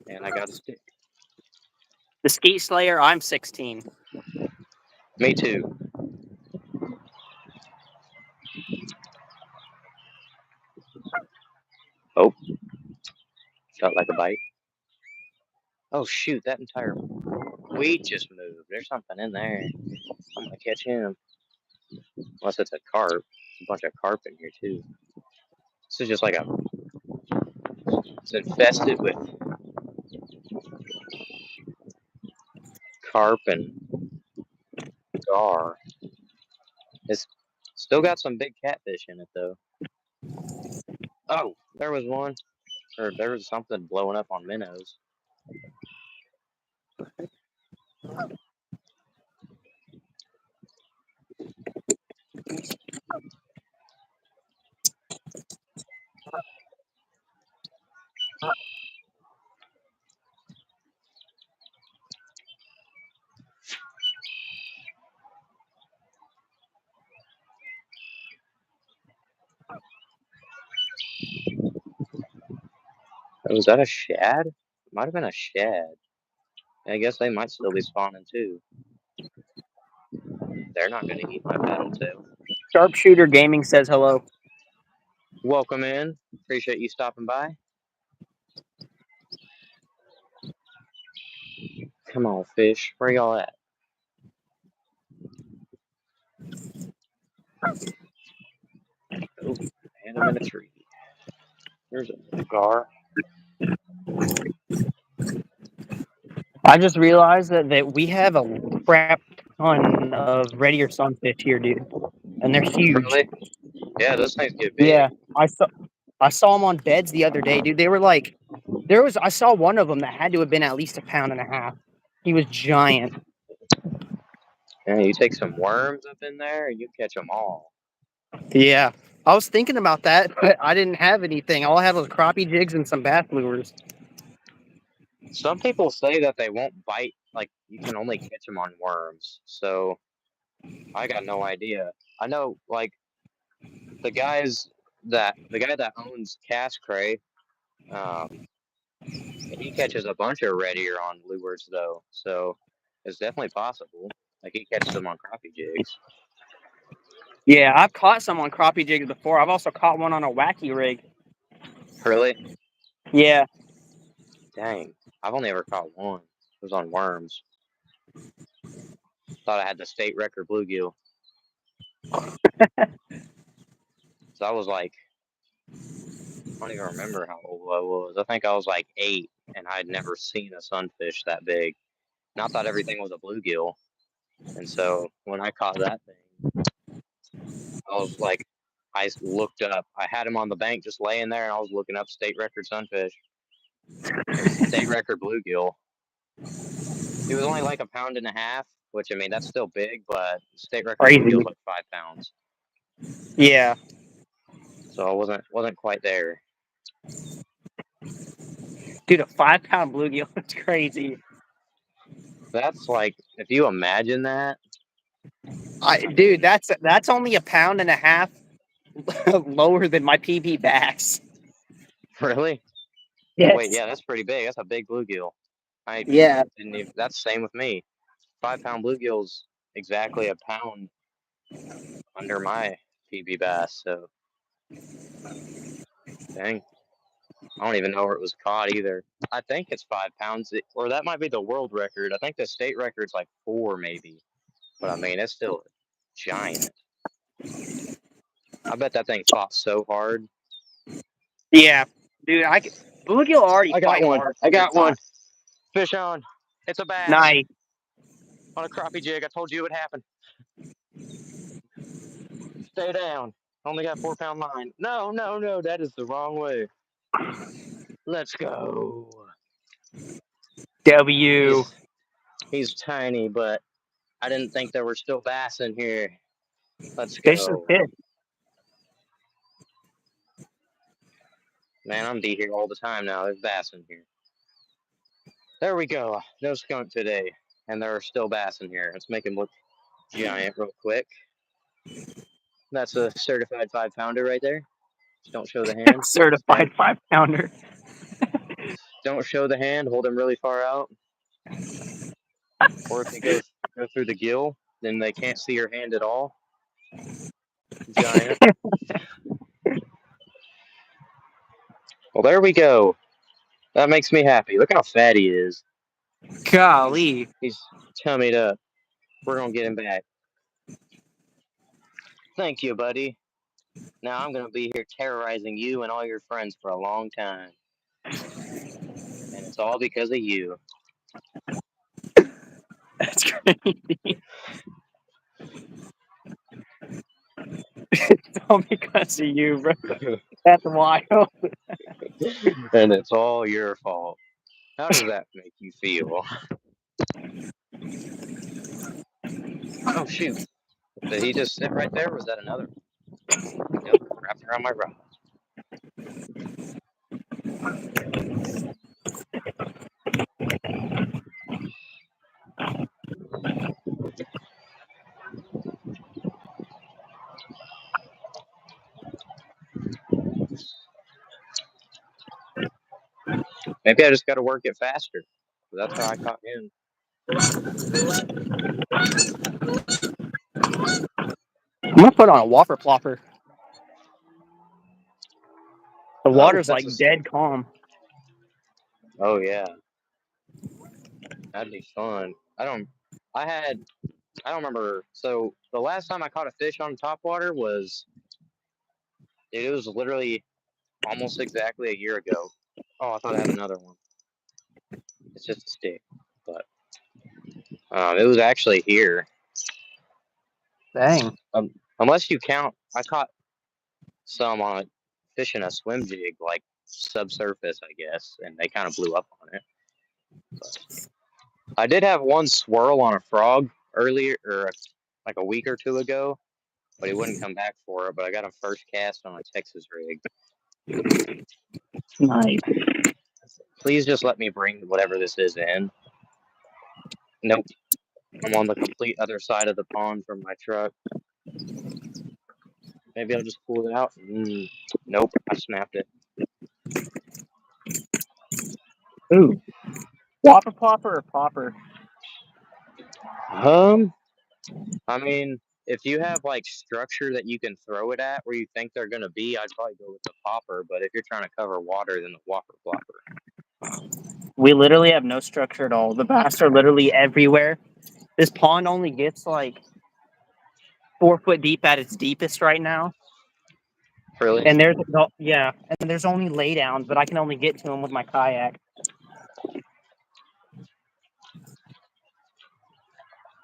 And I got a stick. The Skeet Slayer, I'm 16. Me too. Oh, felt like a bite. Oh shoot, that entire weed just moved. There's something in there. I'm gonna catch him. Unless it's a carp. There's a bunch of carp in here too. This is just like a. It's infested with carp and gar. It's still got some big catfish in it though. Oh, there was one. Or there was something blowing up on minnows. Was that a shad? Might have been a shad. I guess they might still be spawning too. They're not going to eat my paddle tail. Sharpshooter Gaming says hello. Welcome in. Appreciate you stopping by. Come on, fish. Where y'all at? Oh, and I'm in a tree. There's a gar. I just realized that we have a crap ton of red ear sunfish here, dude, and they're huge. Really? Yeah, those things get Yeah, big. I saw them on beds the other day, dude. They were like, I saw one of them that had to have been at least 1.5 pounds. He was giant. Yeah, you take some worms up in there and you catch them all. Yeah, I was thinking about that, but I didn't have anything. All I had was crappie jigs and some bass lures. Some people say that they won't bite, like you can only catch them on worms. So I got no idea. I know, like the guy that owns Cast Cray, he catches a bunch of red ear on lures though. So it's definitely possible. Like he catches them on crappie jigs. Yeah, I've caught some on crappie jigs before. I've also caught one on a wacky rig. Really? Yeah. Dang. I've only ever caught one. It was on worms. Thought I had the state record bluegill. So I was like, I don't even remember how old I was. I think I was like 8, and I'd never seen a sunfish that big. And I thought everything was a bluegill. And so when I caught that thing, I was like, I looked up. I had him on the bank just laying there, and I was looking up state record sunfish. It was state record bluegill. He was only like 1.5 pounds, which I mean that's still big, but state record Crazy. bluegill was like 5 pounds. Yeah. So I wasn't quite there. Dude, a 5-pound bluegill. That's crazy. That's like, if you imagine that. Dude, that's only 1.5 pounds lower than my PB bass. Really? Yes. Wait, yeah, that's pretty big. That's a big bluegill. I Yeah. didn't even. That's the same with me. 5-pound bluegill's exactly a pound under my PB bass. So, dang, I don't even know where it was caught either. I think it's 5 pounds, or that might be the world record. I think the state record's like 4, maybe. But I mean, it's still giant. I bet that thing fought so hard. Yeah. Dude, bluegill already I got fight one. hard I for their got one. time. Fish on. It's a bass Nice. on a crappie jig. I told you it would happen. Stay down. Only got 4-pound line. No, no, no. That is the wrong way. Let's go. W. He's tiny, but I didn't think there were still bass in here. Let's Fish and go. fish. Man, I'm be here all the time now. There's bass in here. There we go. No skunk today. And there are still bass in here. Let's make him look giant real quick. That's a certified 5-pounder right there. Just don't show the hand. Certified 5-pounder. Don't show the hand. Hold him really far out. Or if you go through the gill, then they can't see your hand at all. Giant. Well, there we go. That makes me happy. Look how fat he is. Golly. He's tummied up. We're going to get him back. Thank you, buddy. Now I'm going to be here terrorizing you and all your friends for a long time. And it's all because of you. That's crazy. It's all because of you, bro. That's wild. And it's all your fault. How does that make you feel? Oh, shoot. Did he just sit right there, or was that another one? Nope, wrapped around my rod. Maybe I just got to work it faster. That's how I caught him. I'm gonna put on a whopper plopper. The water's like That's dead calm. Oh yeah, that'd be fun. I don't remember. So the last time I caught a fish on top water was, it was literally almost exactly a year ago. Oh, I thought I had another one. It's just a stick, but it was actually here. Dang. Unless you count, I caught some on fishing a swim jig, like subsurface, I guess, and they kind of blew up on it. But I did have one swirl on a frog earlier, or like a week or two ago, but he wouldn't come back for it. But I got him first cast on a Texas rig. Nice. Please just let me bring whatever this is in. Nope. I'm on the complete other side of the pond from my truck. Maybe I'll just pull it out. Nope, I snapped it. Ooh. Whopper plopper or popper? I mean, if you have like structure that you can throw it at where you think they're gonna be, I'd probably go with the popper. But if you're trying to cover water, then the whopper plopper. We literally have no structure at all. The bass are literally everywhere. This pond only gets like 4 foot deep at its deepest right now. Really? And there's only laydowns, but I can only get to them with my kayak.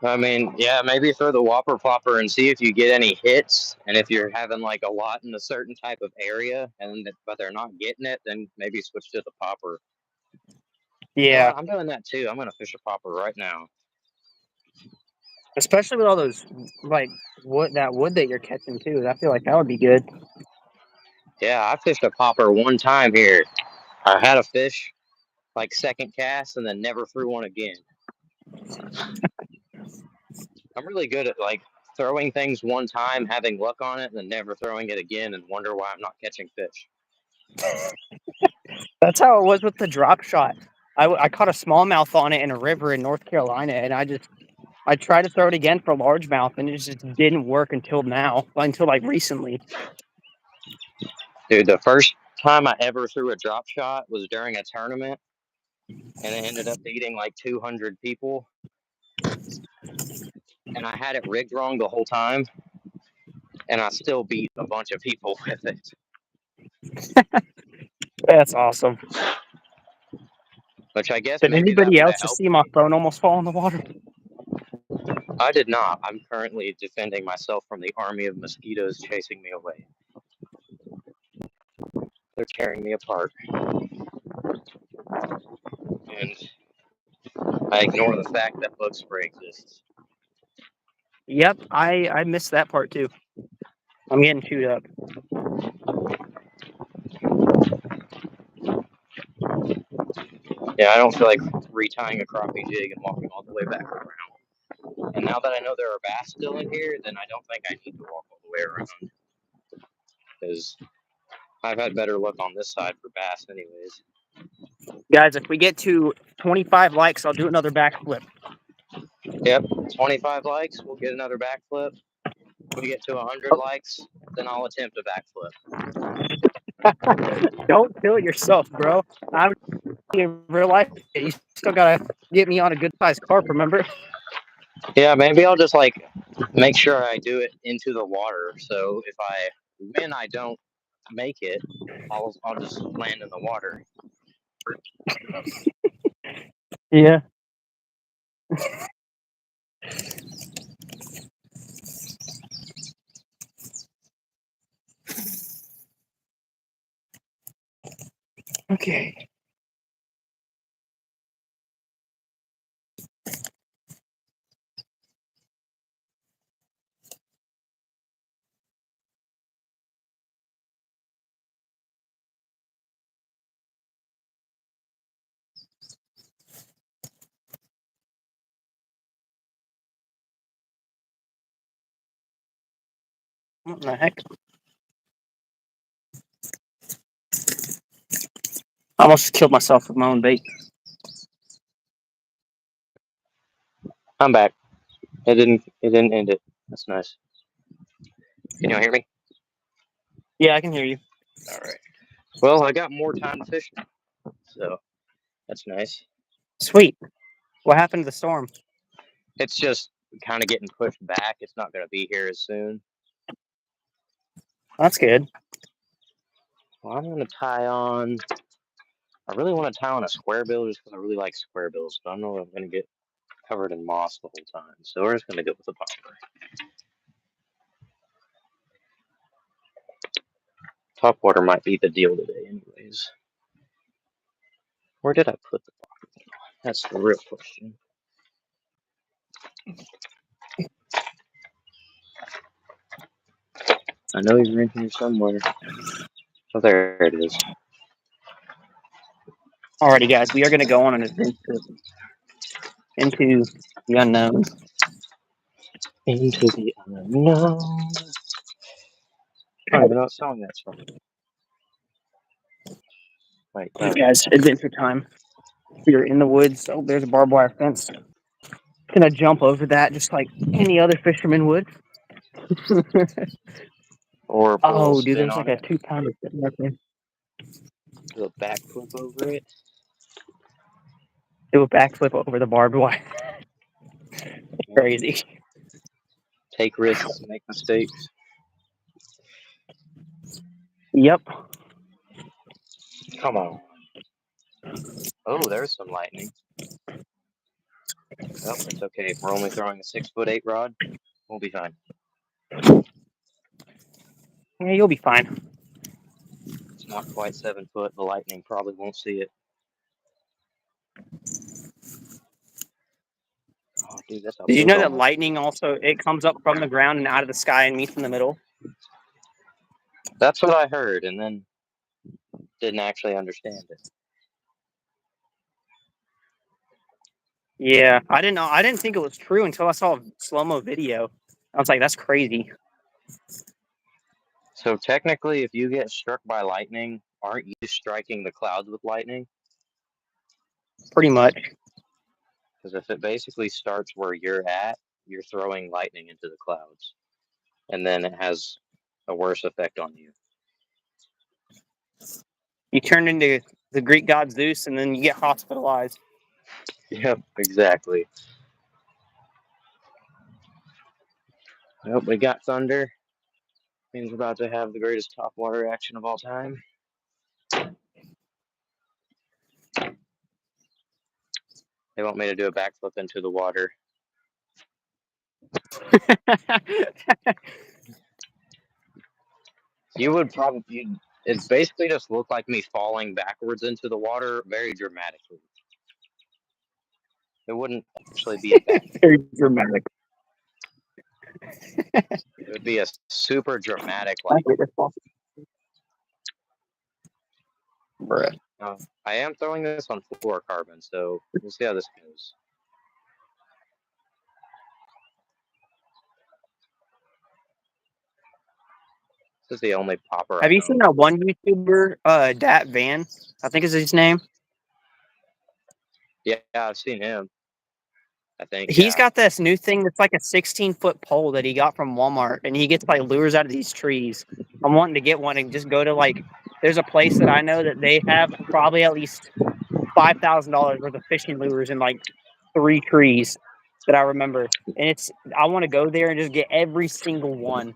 I mean, yeah, maybe throw the whopper plopper and see if you get any hits. And if you're having like a lot in a certain type of area, but they're not getting it, then maybe switch to the popper. Yeah, you know, I'm doing that too. I'm gonna fish a popper right now. especially with all those like wood that you're catching too. I feel like that would be good. Yeah, I fished a popper one time here. I had a fish. like second cast and then never threw one again. I'm really good at like throwing things one time, having luck on it, and then never throwing it again and wonder why I'm not catching fish. That's how it was with the drop shot. I caught a smallmouth on it in a river in North Carolina, and I tried to throw it again for largemouth, and it just didn't work until now, until like recently. Dude, the first time I ever threw a drop shot was during a tournament, and it ended up beating like 200 people. And I had it rigged wrong the whole time, and I still beat a bunch of people with it. That's awesome. Which I guess Did maybe that anybody would else have just helped see my me. phone almost fall in the water? I did not. I'm currently defending myself from the army of mosquitoes chasing me away. They're tearing me apart. And I ignore the fact that bug spray exists. Yep, I missed that part too. I'm getting chewed up. Yeah, I don't feel like retying a crappie jig and walking all the way back around. And now that I know there are bass still in here, then I don't think I need to walk all the way around. Because I've had better luck on this side for bass anyways. Guys, if we get to 25 likes, I'll do another backflip. Yep, 25 likes, we'll get another backflip. If we get to 100 likes, then I'll attempt a backflip. Don't kill yourself, bro. I'm in real life. You still gotta get me on a good sized carp, remember? Yeah, maybe I'll just like make sure I do it into the water. So if I win, I don't make it. I'll just land in the water. Yeah. Okay. What the heck? I almost killed myself with my own bait. I'm back. It didn't end it. That's nice. Can you hear me? Yeah, I can hear you. All right. Well, I got more time to fish now, so that's nice. Sweet. What happened to the storm? It's just kind of getting pushed back. It's not going to be here as soon. That's good. Well, I'm going to tie on. I really want to tie on a square bill just because I really like square bills, but I don't know if I'm going to get covered in moss the whole time. So we're just going to go with the popper. Topwater might be the deal today, anyways. Where did I put the popper? That's the real question. I know you're in here somewhere. Oh, there it is. Alrighty, guys, we are going to go on an adventure into the unknown. Into the unknown. I don't even know what song that's from. Wait, Guys, adventure time. We are in the woods. Oh, there's a barbed wire fence. Gonna jump over that just like any other fisherman would. or put a little Oh, dude, spin there's on like a it. 2-pounder sitting right there. Do a backflip over it. Do a backflip over the barbed wire. Crazy. Take risks, make mistakes. Yep. Come on. Oh, there's some lightning. Oh, it's okay. We're only throwing a 6'8" rod. We'll be fine. Yeah, you'll be fine. It's not quite 7 foot. The lightning probably won't see it. Oh, dude, that's a Did you big know that old. lightning also it comes up from the ground and out of the sky and meets in the middle? That's what I heard, and then didn't actually understand it. Yeah, I didn't know. I didn't think it was true until I saw a slow-mo video. I was like, that's crazy. So technically, if you get struck by lightning, aren't you striking the clouds with lightning? Pretty much. Because if it basically starts where you're at, you're throwing lightning into the clouds, and then it has a worse effect on you. You turn into the Greek god Zeus, and then you get hospitalized. Yep, exactly. Well, we got thunder. Means we're about to have the greatest topwater action of all time. They want me to do a backflip into the water. You would probably. It basically just looked like me falling backwards into the water very dramatically. It wouldn't actually be a backflip. Very dramatic. It would be a super dramatic, like. Bruh. I am throwing this on fluorocarbon, so we'll see how this goes. This is the only popper. Have you seen that one YouTuber, Dat Van? I think is his name. Yeah, I've seen him. I think He's got this new thing that's like a 16-foot pole that he got from Walmart, and he gets like lures out of these trees. I'm wanting to get one and just go to like. There's a place that I know that they have probably at least $5,000 worth of fishing lures in like 3 trees that I remember, and I want to go there and just get every single one.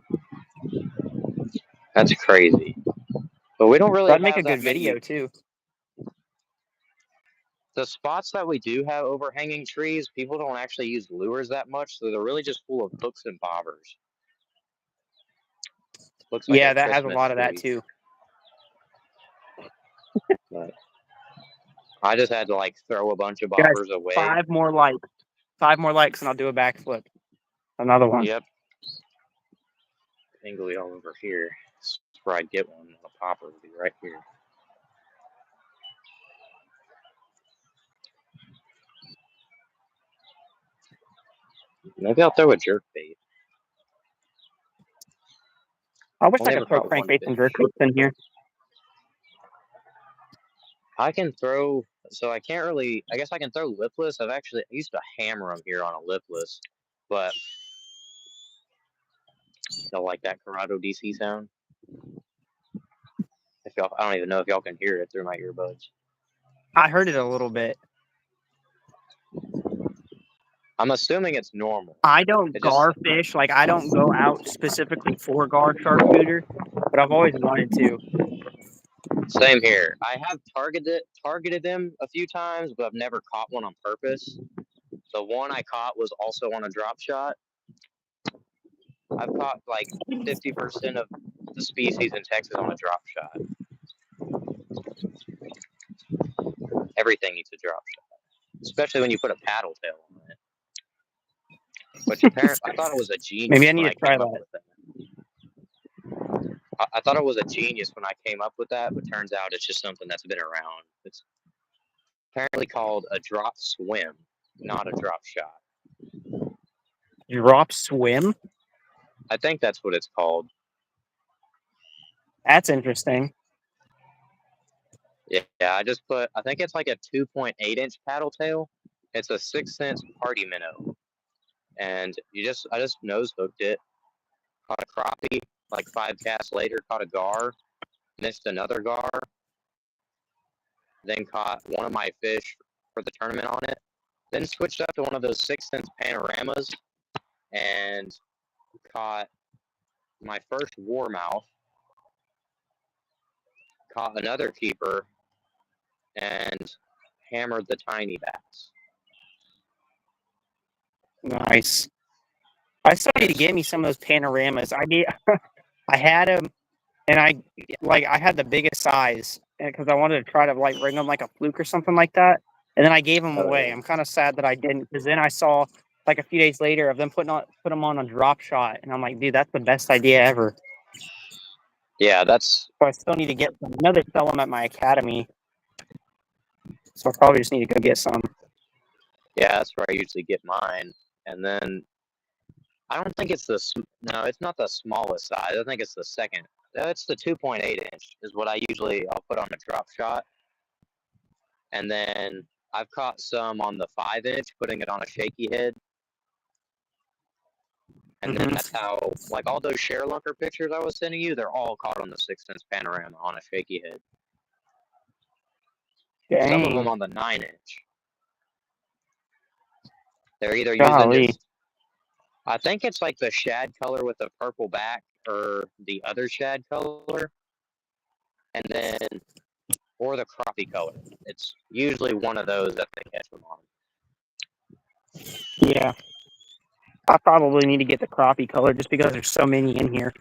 That's crazy. But we don't really That'd make a have good that many. video too. The spots that we do have overhanging trees, people don't actually use lures that much, so they're really just full of hooks and bobbers. Looks like Yeah, a that has a Christmas lot of that tree. too. But I just had to like throw a bunch of Guys, bobbers away. 5 more likes. 5 more likes, and I'll do a backflip. Another one. Yep. Tingly all over here. That's where I'd get one. A popper would be right here. Maybe I'll throw a jerk bait. I wish Only I have could throw about one crankbaits and jerk fish. baits in here. I can throw, so I can't really, I guess I can throw lipless. I used to hammer them here on a lipless, but they'll like that Corrado DC sound. I don't even know if y'all can hear it through my earbuds. I heard it a little bit. I'm assuming it's normal. I don't gar fish. Like, I don't go out specifically for gar sharpshooter, but I've always wanted to. Same here. I have targeted them a few times, but I've never caught one on purpose. The one I caught was also on a drop shot. I've caught like 50% of the species in Texas on a drop shot. Everything needs a drop shot, especially when you put a paddle tail on it. Which apparently, I thought it was a genius. Maybe I need to try that. With that. I thought it was a genius when I came up with that, but turns out it's just something that's been around. It's apparently called a drop swim, not a drop shot. Drop swim? I think that's what it's called. That's interesting. Yeah, I think it's like a 2.8-inch paddle tail. It's a 6-cent party minnow. And I just nose hooked it, caught a crappie, like 5 casts later, caught a gar, missed another gar, then caught one of my fish for the tournament on it, then switched up to one of those 6-cent panoramas and caught my first warmouth, caught another keeper, and hammered the tiny bass. Nice. I still need to get me some of those panoramas. I had them, and I had the biggest size because I wanted to try to like ring them like a fluke or something like that, and then I gave them away. I'm kind of sad that I didn't, because then I saw like a few days later of them put them on a drop shot, and I'm like, dude, that's the best idea ever. Yeah, that's. So I still need to get some. I know they sell them at my academy, so I probably just need to go get some. Yeah, that's where I usually get mine. And then I don't think it's no, it's not the smallest size. I think it's the second. It's the 2.8 inch is what I'll put on a drop shot. And then I've caught some on the 5 inch, putting it on a shaky head. And then that's how, like, all those share lunker pictures I was sending you, they're all caught on the 6-inch panorama on a shaky head. Dang. Some of them on the 9-inch. They're either using Golly. just, I think it's like the shad color with the purple back or the other shad color, and then or the crappie color. It's usually one of those that they catch them on. Yeah. I probably need to get the crappie color just because there's so many in here.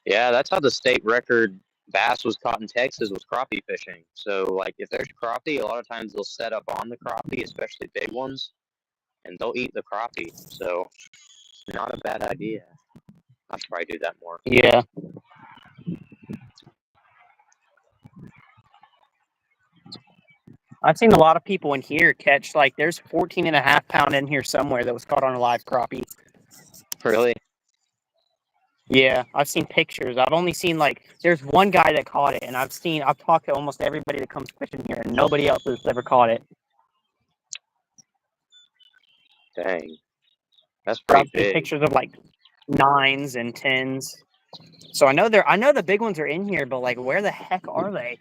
Yeah, that's how the state record bass was caught in Texas, was crappie fishing. So, like, if there's crappie, a lot of times they'll set up on the crappie, especially big ones, and they'll eat the crappie. So, it's not a bad idea. I should probably do that more. Yeah. I've seen a lot of people in here catch, like, there's 14.5 pound in here somewhere that was caught on a live crappie. Really? Yeah, I've seen pictures. I've only seen, like, there's one guy that caught it, and I've talked to almost everybody that comes fishing here, and nobody else has ever caught it. Dang. That's I've pretty seen big. pictures of, like, 9s and 10s. So I know the big ones are in here, but, like, where the heck are they?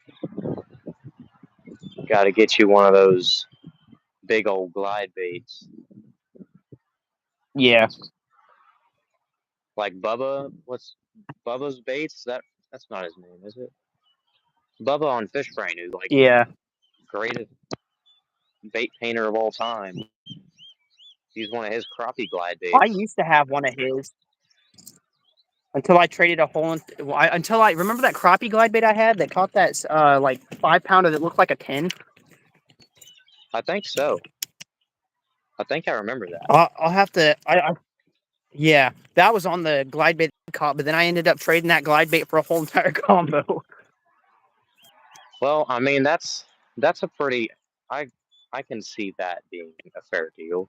Got to get you one of those big old glide baits. Yeah. Like Bubba, what's Bubba's baits? That's not his name, is it? Bubba on Fish Brain, who's like Yeah. greatest bait painter of all time. He's one of his crappie glide baits. I used to have one of his until I traded a hole. Until I remember that crappie glide bait I had that caught that like 5 pounder that looked like a 10. I think so. I think I remember that. I'll have to. Yeah, that was on the glide bait I caught, but then I ended up trading that glide bait for a whole entire combo. Well, I mean that's a pretty. I can see that being a fair deal.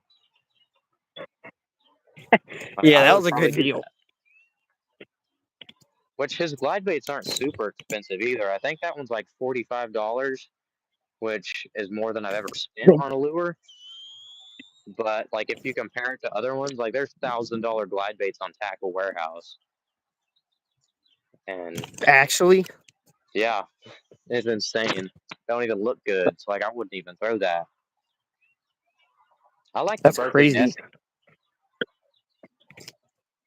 Yeah, I that would was a probably good do deal. that. Which his glide baits aren't super expensive either. I think that one's like $45, which is more than I've ever spent on a lure. But like if you compare it to other ones, like there's $1,000 glide baits on Tackle Warehouse, and Actually, yeah, it's insane. They don't even look good. So like I wouldn't even throw that. I like the that's Berkeley crazy. Nessie.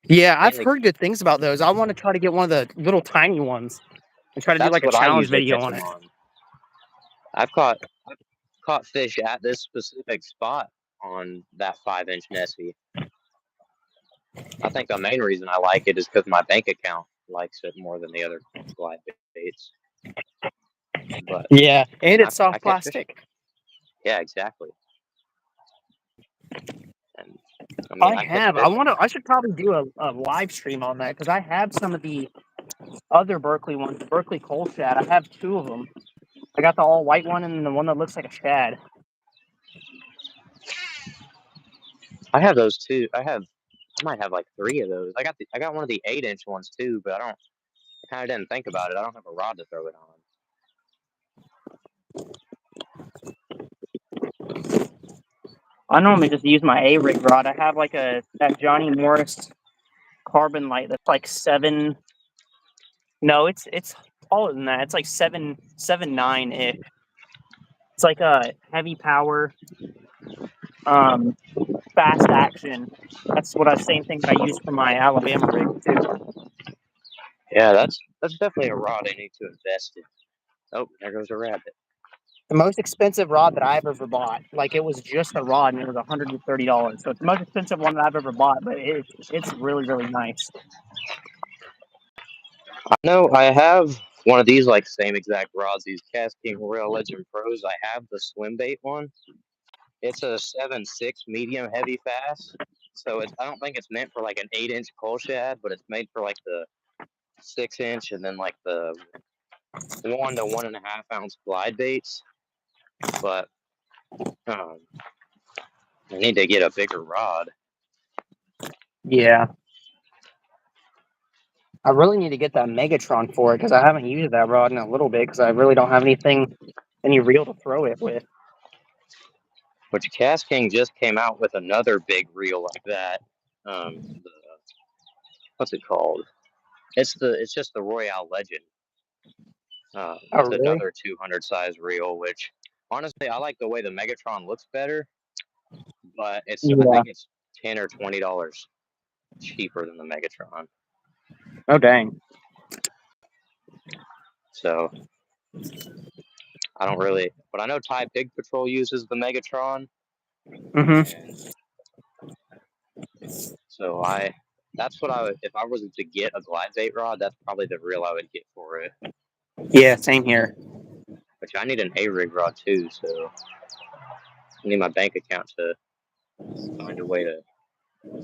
Yeah, I've Mainly, heard good things about those. I want to try to get one of the little tiny ones and try to do that's like a what I challenge usually video catch on them it. on. I've caught fish at this specific spot on that 5-inch Nessie. I think the main reason I like it is because my bank account likes it more than the other glide baits. But Yeah, and it's I soft catch fish. plastic. Yeah, exactly. And I mean, I catch fish. I should probably do a live stream on that because I have some of the other Berkeley ones, the Berkeley Coal Shad. I have 2 of them. I got the all white one and the one that looks like a shad. I have those too. I might have like 3 of those. I got one of the 8-inch ones too, but I kind of didn't think about it. I don't have a rod to throw it on. I normally just use my A-rig rod. I have like that Johnny Morris carbon light that's like 7. No, it's taller than that. It's like 7.9 ish. It's like a heavy power, fast action. That's what same thing that I use for my Alabama rig too. Yeah, that's definitely a rod I need to invest in. Oh, there goes a rabbit. The most expensive rod that I've ever bought, like it was just a rod and it was $130. So it's the most expensive one that I've ever bought, but it's really, really nice. I know I have one of these like same exact rods, these Cast King Royal Legend Pros. I have the swim bait one. It's a 7.6 medium heavy fast. So I don't think it's meant for like an 8-inch coal shad, but it's made for like the 6-inch and then like the 1 to 1.5 ounce glide baits. But I need to get a bigger rod. Yeah. I really need to get that Megatron for it because I haven't used that rod in a little bit because I really don't have any reel to throw it with. Which Cast King just came out with another big reel like that. What's it called? It's just the Royale Legend. Oh, It's really? another 200 size reel, which honestly I like the way the Megatron looks better, but I Yeah. think it's $10 or $20 cheaper than the Megatron. Oh, dang. So I don't really, but I know Thai Pig Patrol uses the Megatron, Mm-hmm. and so that's what I would, if I was to get a glide bait rod, that's probably the reel I would get for it. Yeah, same here. Which I need an A-rig rod too, so I need my bank account to find a way to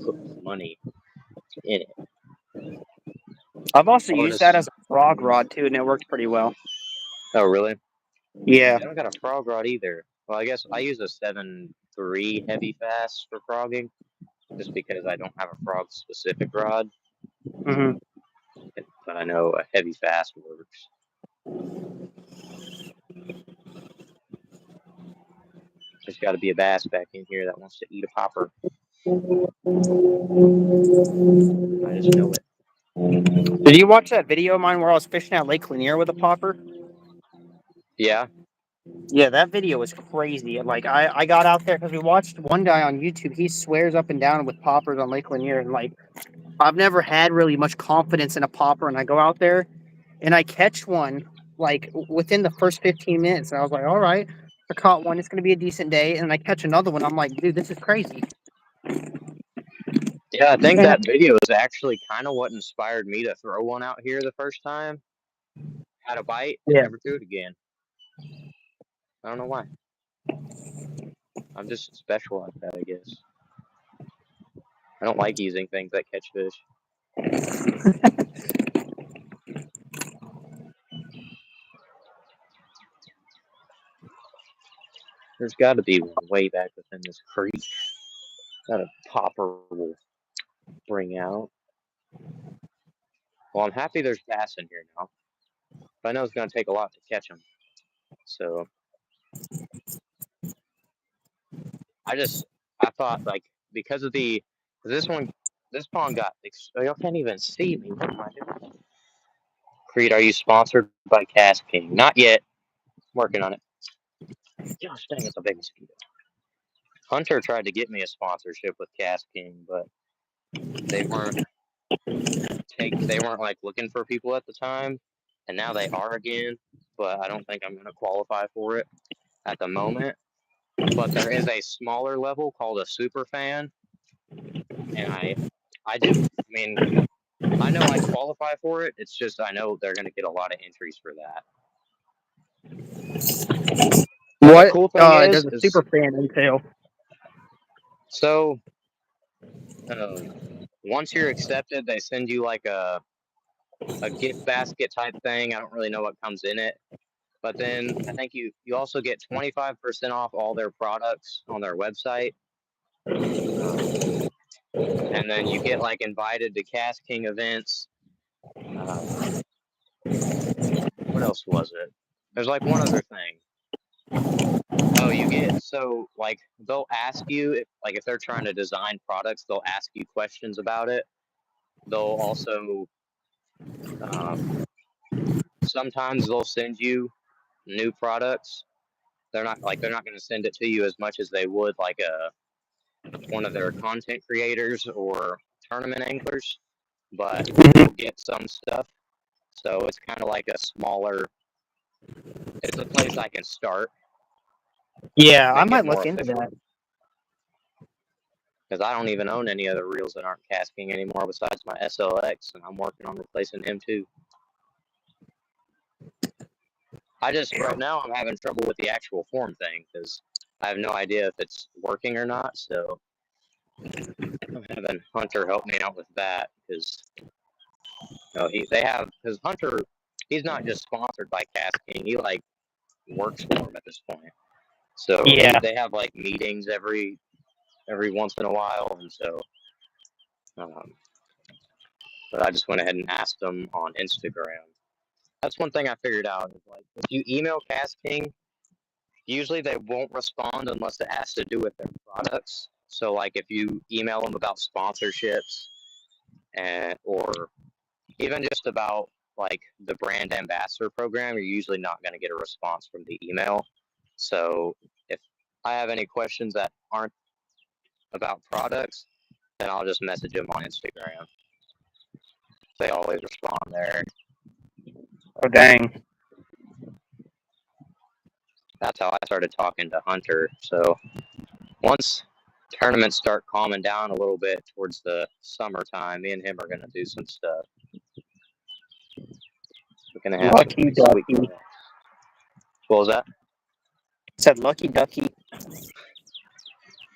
put money in it. I've also used that as a frog rod too, and it works pretty well. Oh, really? Yeah. I don't got a frog rod either. Well, I guess I use a 7.3 heavy fast for frogging, just because I don't have a frog specific rod. Mm-hmm. But I know a heavy fast works. There's got to be a bass back in here that wants to eat a popper. I just know it. Did you watch that video of mine where I was fishing at Lake Lanier with a popper? Yeah. Yeah, that video was crazy. Like I got out there because we watched one guy on YouTube. He swears up and down with poppers on Lake Lanier, and like I've never had really much confidence in a popper, and I go out there and I catch one like within the first 15 minutes, and I was like, all right, I caught one. It's gonna be a decent day, and I catch another one. I'm like, dude, this is crazy. Yeah, I think And that video is actually kind of what inspired me to throw one out here the first time. Had a bite and yeah, never threw it again. I don't know why. I'm just special like that, I guess. I don't like using things that catch fish. There's got to be one way back within this creek that a popper will bring out. Well, I'm happy there's bass in here now. But I know it's going to take a lot to catch them. So I thought, like, because of this pond got, y'all can't even see me. What am I doing? Creed, are you sponsored by Cast King? Not yet. Working on it. Gosh dang, it's a big mosquito. Hunter tried to get me a sponsorship with Cast King, but they weren't like looking for people at the time, and now they are again. But I don't think I'm going to qualify for it at the moment. But there is a smaller level called a super fan, and I do. I mean, I know I qualify for it. It's just I know they're going to get a lot of entries for that. And the what cool thing does a super fan entail? so once you're accepted, they send you like a gift basket type thing. I don't really know what comes in it, but then I think you also get 25% off all their products on their website, and then you get like invited to Cast King events. What else was it? There's like one other thing. Oh, you get so like they'll ask you if they're trying to design products, they'll ask you questions about it. They'll also sometimes they'll send you new products. They're not going to send it to you as much as they would like one of their content creators or tournament anglers, but you'll get some stuff. So it's kind of like a smaller. It's a place I can start. Yeah, I Make it might more look into official. that. Because I don't even own any other reels that aren't Cast King anymore besides my SLX, and I'm working on replacing him too. Right now I'm having trouble with the actual form thing because I have no idea if it's working or not. So I'm having Hunter help me out with that because because Hunter, he's not just sponsored by Cast King, he like works for him at this point. So Yeah. they have like meetings every once in a while, and so. But I just went ahead and asked them on Instagram. That's one thing I figured out. Is like if you email Cast King, usually they won't respond unless it has to do with their products. So like if you email them about sponsorships or even just about like the brand ambassador program, you're usually not going to get a response from the email. So if I have any questions that aren't about products, then I'll just message them on Instagram. They always respond there. Oh dang. That's how I started talking to Hunter. So once tournaments start calming down a little bit towards the summertime, me and him are going to do some stuff. We're going to have some Lucky pretty sweet ducky. collabs. What was that? Said lucky ducky.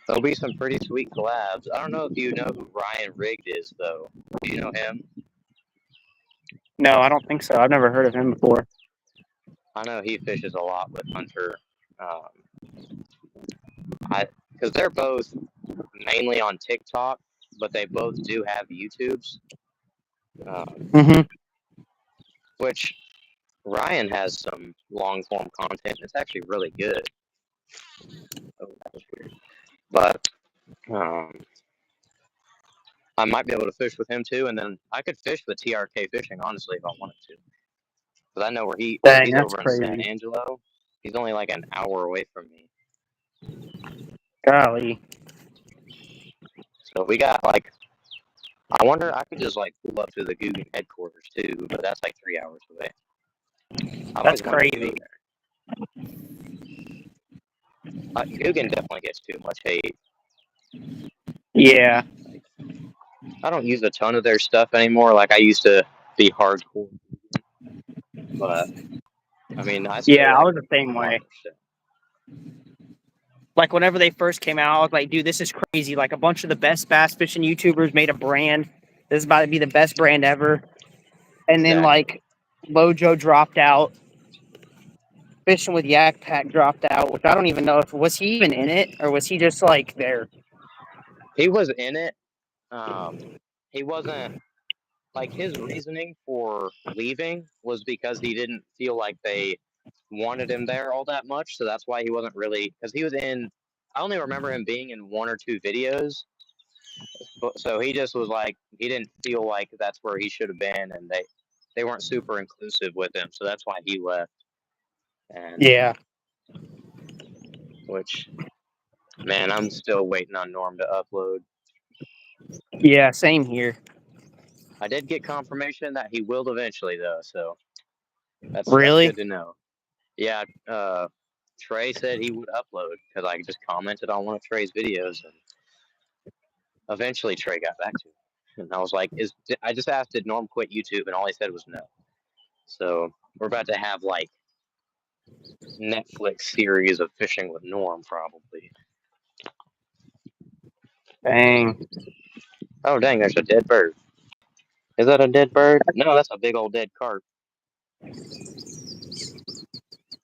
There'll be some pretty sweet collabs. I don't know if you know who Ryan Rigged is, though. Do you know him? No, I don't think so. I've never heard of him before. I know he fishes a lot with Hunter. Because they're both mainly on TikTok, but they both do have YouTubes. Which Ryan has some long form content. It's actually really good. Oh, that was weird. But I might be able to fish with him too, and then I could fish with TRK Fishing, honestly, if I wanted to. Because I know where he's Dang, that's over in San crazy. Angelo. He's only like an hour away from me. Golly. So we got like, I wonder, I could just like pull up to the Guggen headquarters too, but that's like 3 hours away. I That's always wanted to go crazy. there. Guggen definitely gets too much hate. Yeah. I don't use a ton of their stuff anymore. Like I used to be hardcore, but I mean, I still Yeah, I like was the same way. stuff. Like whenever they first came out, I was like, dude, this is crazy. Like a bunch of the best bass fishing YouTubers made a brand. This is about to be the best brand ever. And then like Lojo dropped out. Fishing with Yak Pack dropped out, which I don't even know if was he even in it or was he just like there. He was in it. He wasn't like his reasoning for leaving was because he didn't feel like they wanted him there all that much. So that's why he wasn't really because he was in. I only remember him being in 1 or 2 videos. So he just was like he didn't feel like that's where he should have been, and they weren't super inclusive with him. So that's why he left. And Yeah. which, man, I'm still waiting on Norm to upload. Yeah, same here. I did get confirmation that he will eventually, though. So that's Really? good to know. Yeah, Trey said he would upload because I just commented on one of Trey's videos, and eventually Trey got back to me. And I was like, I just asked, did Norm quit YouTube? And all he said was no. So we're about to have like Netflix series of fishing with Norm, probably. Dang. Oh, dang, there's a dead bird. Is that a dead bird? No, that's a big old dead carp.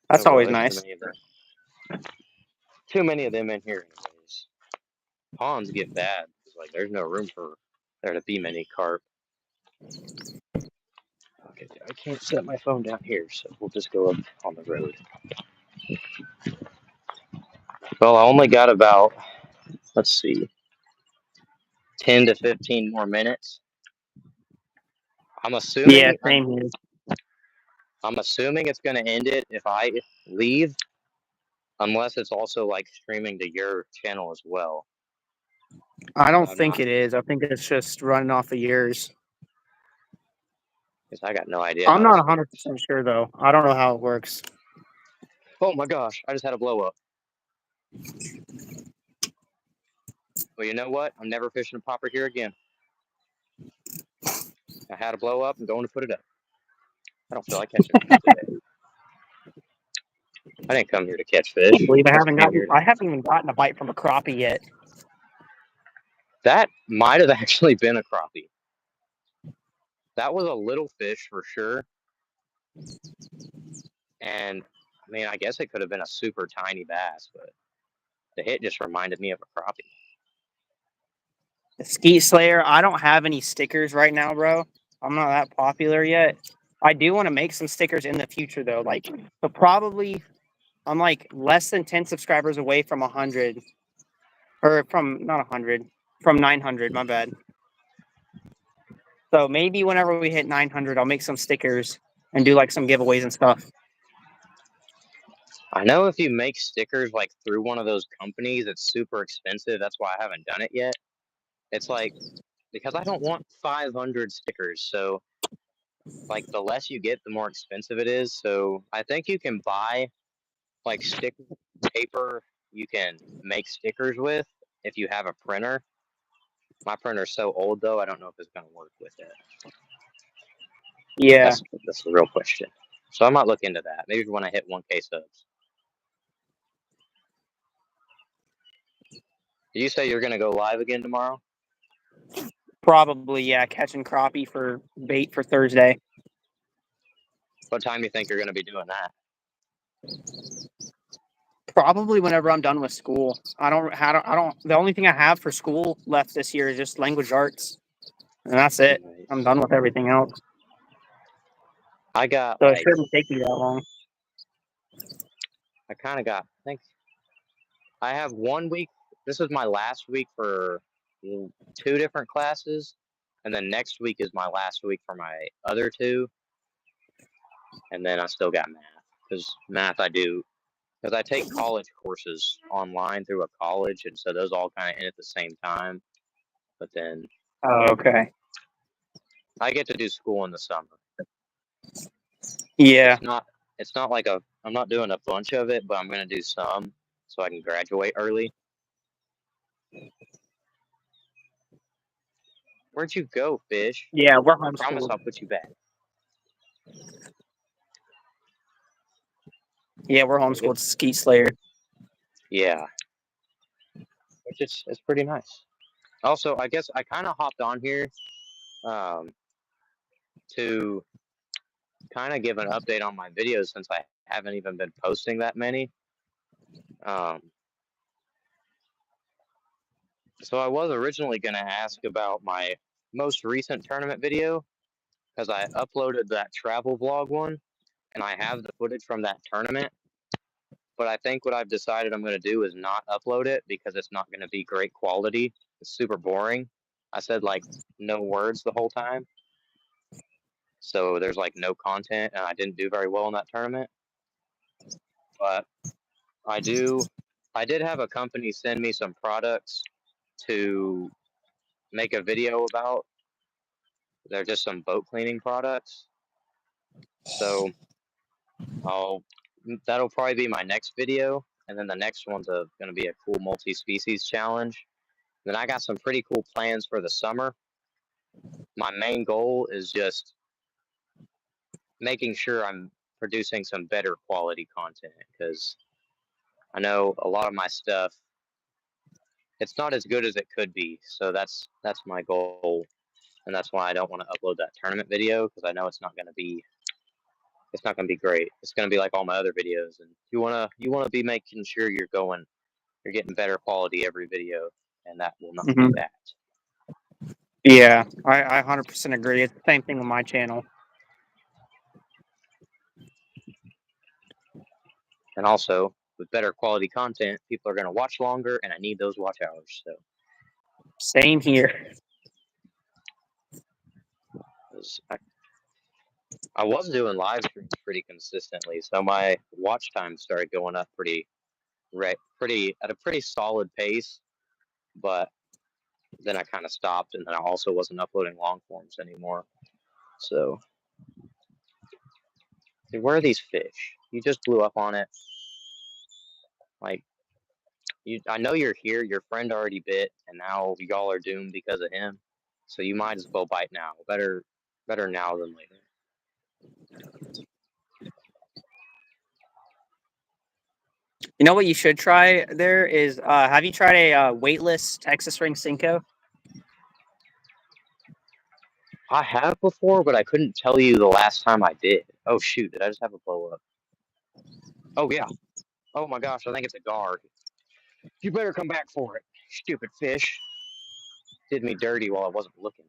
That's Oh, well, always there's nice. too many of them in here anyways. Ponds get bad. Like, there's no room for there to be many carp. Okay, I can't set my phone down here, so we'll just go up on the road. Well, I only got about, let's see, 10 to 15 more minutes. I'm assuming same here. I'm assuming it's going to end it if I leave, unless it's also like streaming to your channel as well. I don't think it is. I think it's just running off of yours. Because I got no idea. I'm not 100% sure though. I don't know how it works. Oh my gosh, I just had a blow up. Well, you know what? I'm never fishing a popper here again. I had a blow up. I'm going to put it up. I don't feel like catching fish today. I didn't come here to catch fish. I believe I I haven't even gotten a bite from a crappie yet. That might have actually been a crappie. That was a little fish for sure. And mean, I guess it could have been a super tiny bass, but the hit just reminded me of a crappie. Skeet Slayer, I don't have any stickers right now, bro. I'm not that popular yet. I do want to make some stickers in the future, though. Like, but probably I'm like less than 10 subscribers away from 100, or from not 100, from 900. My bad. So maybe whenever we hit 900, I'll make some stickers and do like some giveaways and stuff. I know if you make stickers like through one of those companies, it's super expensive. That's why I haven't done it yet. It's like because I don't want 500 stickers, so like the less you get, the more expensive it is. So I think you can buy like sticker paper you can make stickers with if you have a printer. My printer's so old though, I don't know if it's gonna work with it. Yeah, That's the real question. So I might look into that. Maybe when I hit 1K subs. Did you say you're gonna go live again tomorrow? probably. Yeah, catching crappie for bait for Thursday. What time do you think you're gonna be doing that? Probably whenever I'm done with school. I don't. The only thing I have for school left this year is just language arts, and that's it. Nice. I'm done with everything else. I got So it like shouldn't take me that long. I kind of got. I think I have 1 week. This is my last week for 2 different classes, and then next week is my last week for my other 2, and then I still got math because math I do because I take college courses online through a college, and so those all kind of end at the same time. But then Oh, okay. I get to do school in the summer. Yeah. It's not like I'm not doing a bunch of it, but I'm gonna do some so I can graduate early. Where'd you go, fish? Yeah, we're I promise homeschooled. I'll put you back. Yeah, we're homeschooled. Skeet Slayer. Yeah, which is it's pretty nice. Also, I guess I kind of hopped on here um, to kind of give an update on my videos since I haven't even been posting that many. Um, so I was originally going to ask about my most recent tournament video because I uploaded that travel vlog one and I have the footage from that tournament. But I think what I've decided I'm going to do is not upload it because it's not going to be great quality. It's super boring. I said like no words the whole time. So there's like no content and I didn't do very well in that tournament. But I did have a company send me some products to make a video about. They're just some boat cleaning products. So that'll probably be my next video. And then the next one's going to be a cool multi-species challenge. Then I got some pretty cool plans for the summer. My main goal is just making sure I'm producing some better quality content because I know a lot of my stuff it's not as good as it could be. So that's my goal, and that's why I don't want to upload that tournament video because I know it's not going to be great. It's going to be like all my other videos, and you wanna be making sure you're getting better quality every video, and that will not be that. Yeah, I 100% agree. It's the same thing with my channel. And also, with better quality content, people are going to watch longer, and I need those watch hours. So, Same here. I was doing live streams pretty consistently, so my watch time started going up pretty at a pretty solid pace. But then I kind of stopped, and then I also wasn't uploading long forms anymore. So, dude, where are these fish? You just blew up on it. Like, I know you're here. Your friend already bit, and now y'all are doomed because of him. So you might as well bite now. Better now than later. You know what you should try there is have you tried a weightless Texas ring Cinco? I have before, but I couldn't tell you the last time I did. Oh shoot! Did I just have a blow up? Oh, yeah. Oh, my gosh. I think it's a gar. You better come back for it, stupid fish. Did me dirty while I wasn't looking.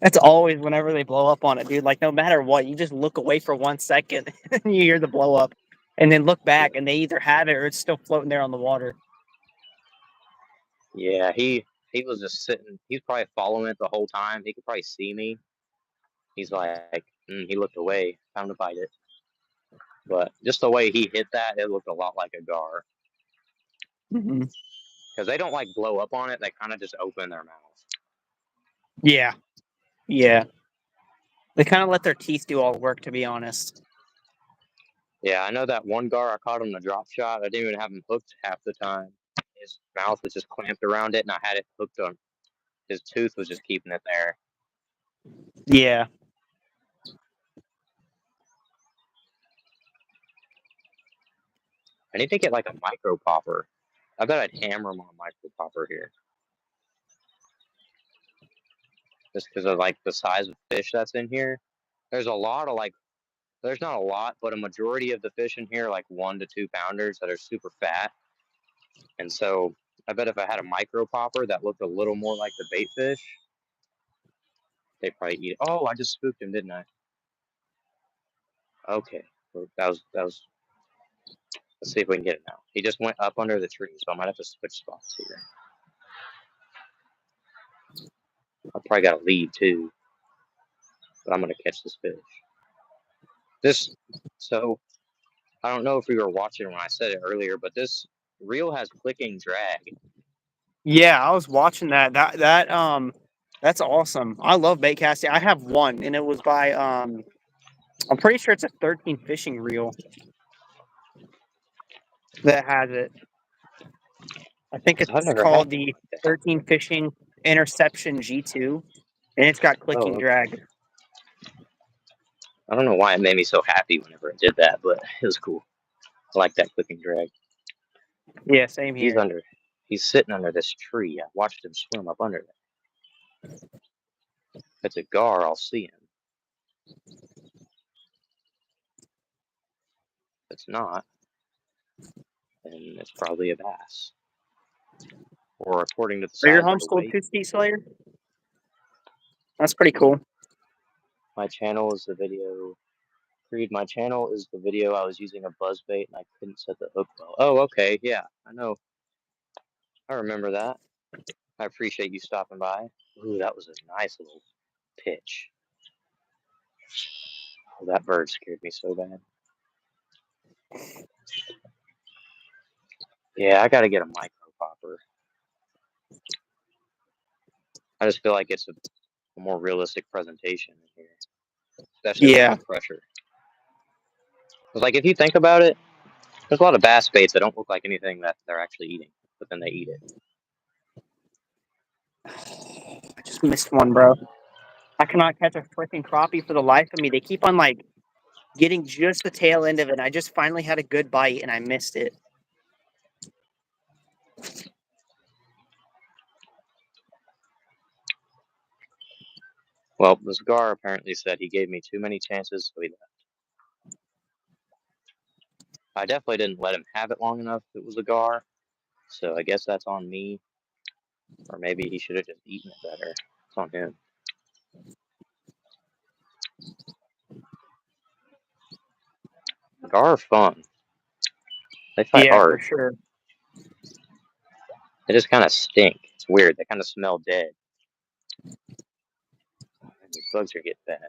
That's always whenever they blow up on it, dude. Like no matter what, you just look away for 1 second and you hear the blow up, and then look back and they either have it or it's still floating there on the water. Yeah, he was just sitting. He's probably following it the whole time. He could probably see me. He's like, he looked away, time to bite it. But just the way he hit that, it looked a lot like a gar. Mm-hmm. Because they don't like blow up on it. They kind of just open their mouth. Yeah, yeah. They kind of let their teeth do all the work, to be honest. Yeah, I know that one gar I caught him a drop shot. I didn't even have him hooked half the time. His mouth was just clamped around it, and I had it hooked on. His tooth was just keeping it there. Yeah. I need to get like a micro popper. I bet I'd hammer him on a micro popper here. Just because of like the size of fish that's in here. There's a lot of like, there's not a lot, but a majority of the fish in here are like 1 to 2 pounders that are super fat. And so I bet if I had a micro popper that looked a little more like the bait fish, they'd probably eat it. Oh, I just spooked him, didn't I? Okay. That was. Let's see if we can get it now. He just went up under the tree, so I might have to switch spots here. I probably got to leave too, but I'm gonna catch this fish. So I don't know if we were watching when I said it earlier, but this reel has clicking drag. Yeah, I was watching that. That's awesome. I love bait casting. I have one, and it was by I'm pretty sure it's a 13 fishing reel that has it. I think I've it's never had called one the like that. 13 Fishing Interception G2, and it's got clicking Oh, okay. drag. I don't know why it made me so happy whenever it did that, but it was cool. I like that clicking drag. Yeah, same He's here. under. He's sitting under this tree. I watched him swim up under there. If it's a gar, I'll see him. If it's not, then it's probably a bass. Or according to the Are you size of the homeschooled weight. too, Steve Slayer? That's pretty cool. My channel is the video. Creed, my channel is the video I was using a buzzbait and I couldn't set the hook well. Oh, okay, yeah, I know. I remember that. I appreciate you stopping by. Ooh, that was a nice little pitch. Oh, that bird scared me so bad. Yeah, I gotta get a micro popper. I just feel like it's a more realistic presentation in here, especially like Yeah. with pressure. Like if you think about it, there's a lot of bass baits that don't look like anything that they're actually eating, but then they eat it. I just missed one, bro. I cannot catch a freaking crappie for the life of me. They keep on like getting just the tail end of it. And I just finally had a good bite and I missed it. Well, this gar apparently said he gave me too many chances, so he left. I definitely didn't let him have it long enough if it was a gar, so I guess that's on me. Or maybe he should have just eaten it better. It's on him. Gar are fun. They fight Yeah, for hard. sure. They just kind of stink. It's weird. They kind of smell dead. These bugs are getting bad.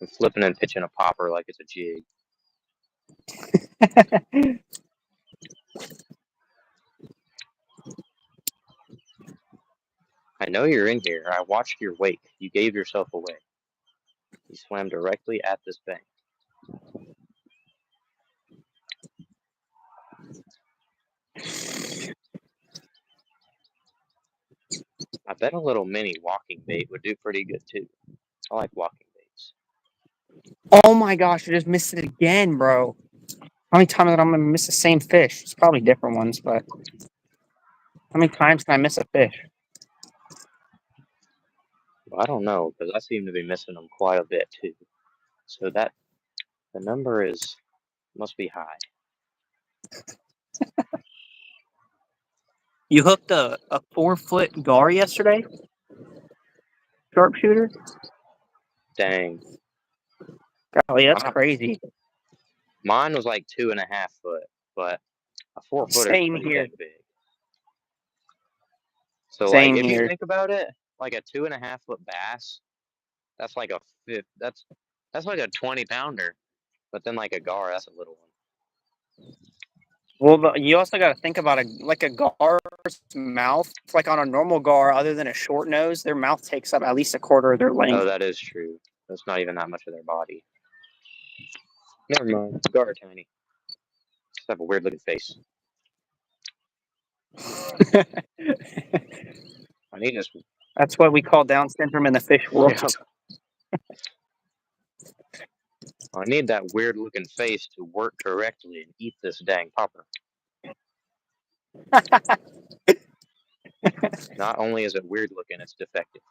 I'm flipping and pitching a popper like it's a jig. I know you're in here. I watched your wake. You gave yourself away. You swam directly at this bank. I bet a little mini walking bait would do pretty good too. I like walking baits. Oh my gosh, I just missed it again, bro. How many times that I'm gonna miss the same fish? It's probably different ones, but how many times can I miss a fish? Well, I don't know because I seem to be missing them quite a bit too. So the number must be high. You hooked a 4-foot gar yesterday? Sharpshooter? Dang. Golly, that's crazy. Mine was like 2.5 foot, but a 4-footer is Same pretty here. dang big. So Same like if you here. think about it, like a 2.5 foot bass, that's like that's like a 20-pounder. But then like a gar, that's a little one. Well, you also got to think about a gar's mouth. Like on a normal gar, other than a short nose, their mouth takes up at least a quarter of their length. Oh, that is true. That's not even that much of their body. Never mind. Gar are tiny. Just have a weird looking face. I need this. That's what we call Down syndrome in the fish world. Yeah. I need that weird looking face to work correctly and eat this dang popper. Not only is it weird looking, it's defective.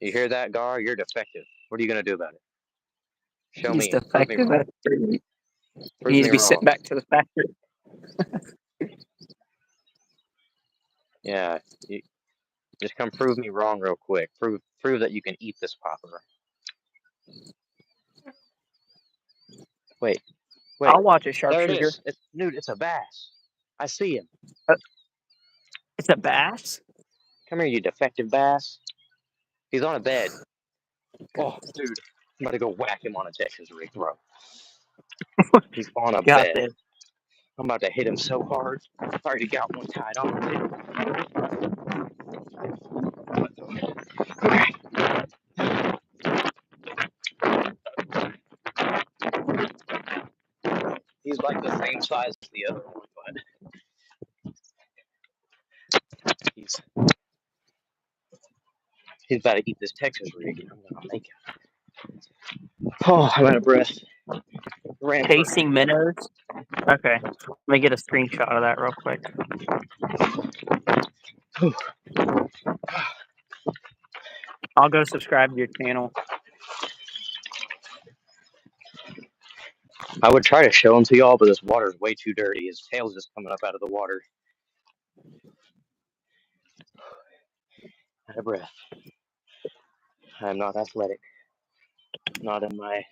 You hear that, Gar? You're defective. What are you going to do about it? Show He's me. Prove me defective. wrong. He Prove needs me to be wrong. sent back to the factory. Yeah. Just come prove me wrong real quick. Prove that you can eat this popper. Wait. I'll watch a There it sharpshooter. is. Dude, it's a bass. I see him. It's a bass? Come here, you defective bass. He's on a bed. Oh, dude. I'm about to go whack him on a Texas rig, bro. He's on a Got bed. this. I'm about to hit him so hard. I already got one tied on. He's like the same size as the other one, but he's about to eat this Texas rig, and I'm gonna make it. Oh, I'm out of breath. Chasing minnows? Okay. Let me get a screenshot of that real quick. I'll go subscribe to your channel. I would try to show him to y'all, but this water is way too dirty. His tail's just coming up out of the water. Out of breath. I'm not athletic. Not in my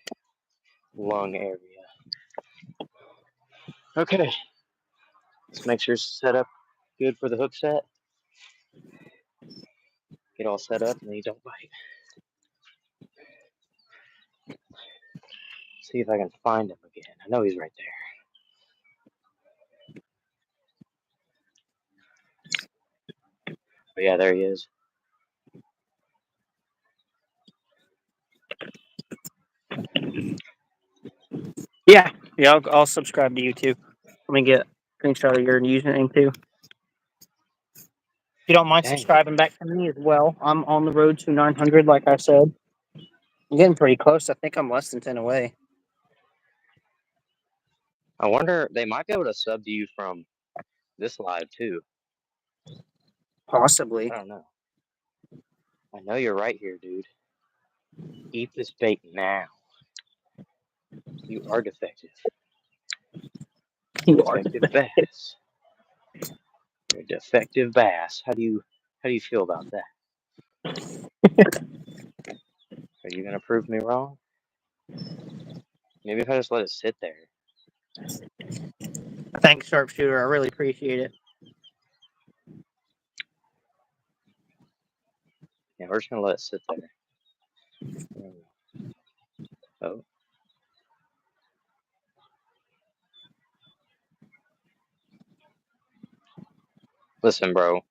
lung area. Okay. Let's make sure it's set up good for the hook set. Get all set up and then you don't bite. See if I can find him again. I know he's right there. But yeah, there he is. Yeah, I'll subscribe to you too. Let me get a screenshot of your username too. If you don't mind subscribing back to me as well, I'm on the road to 900, like I said. I'm getting pretty close. I think I'm less than 10 away. I wonder, they might be able to sub to you from this live too. Possibly. I don't know. I know you're right here, dude. Eat this bait now. You are defective. You are Defective bass. You're a defective bass. How do you feel about that? Are you gonna prove me wrong? Maybe if I just let it sit there. Thanks, Sharpshooter. I really appreciate it. Yeah, we're just gonna let it sit there. Oh. Listen, bro.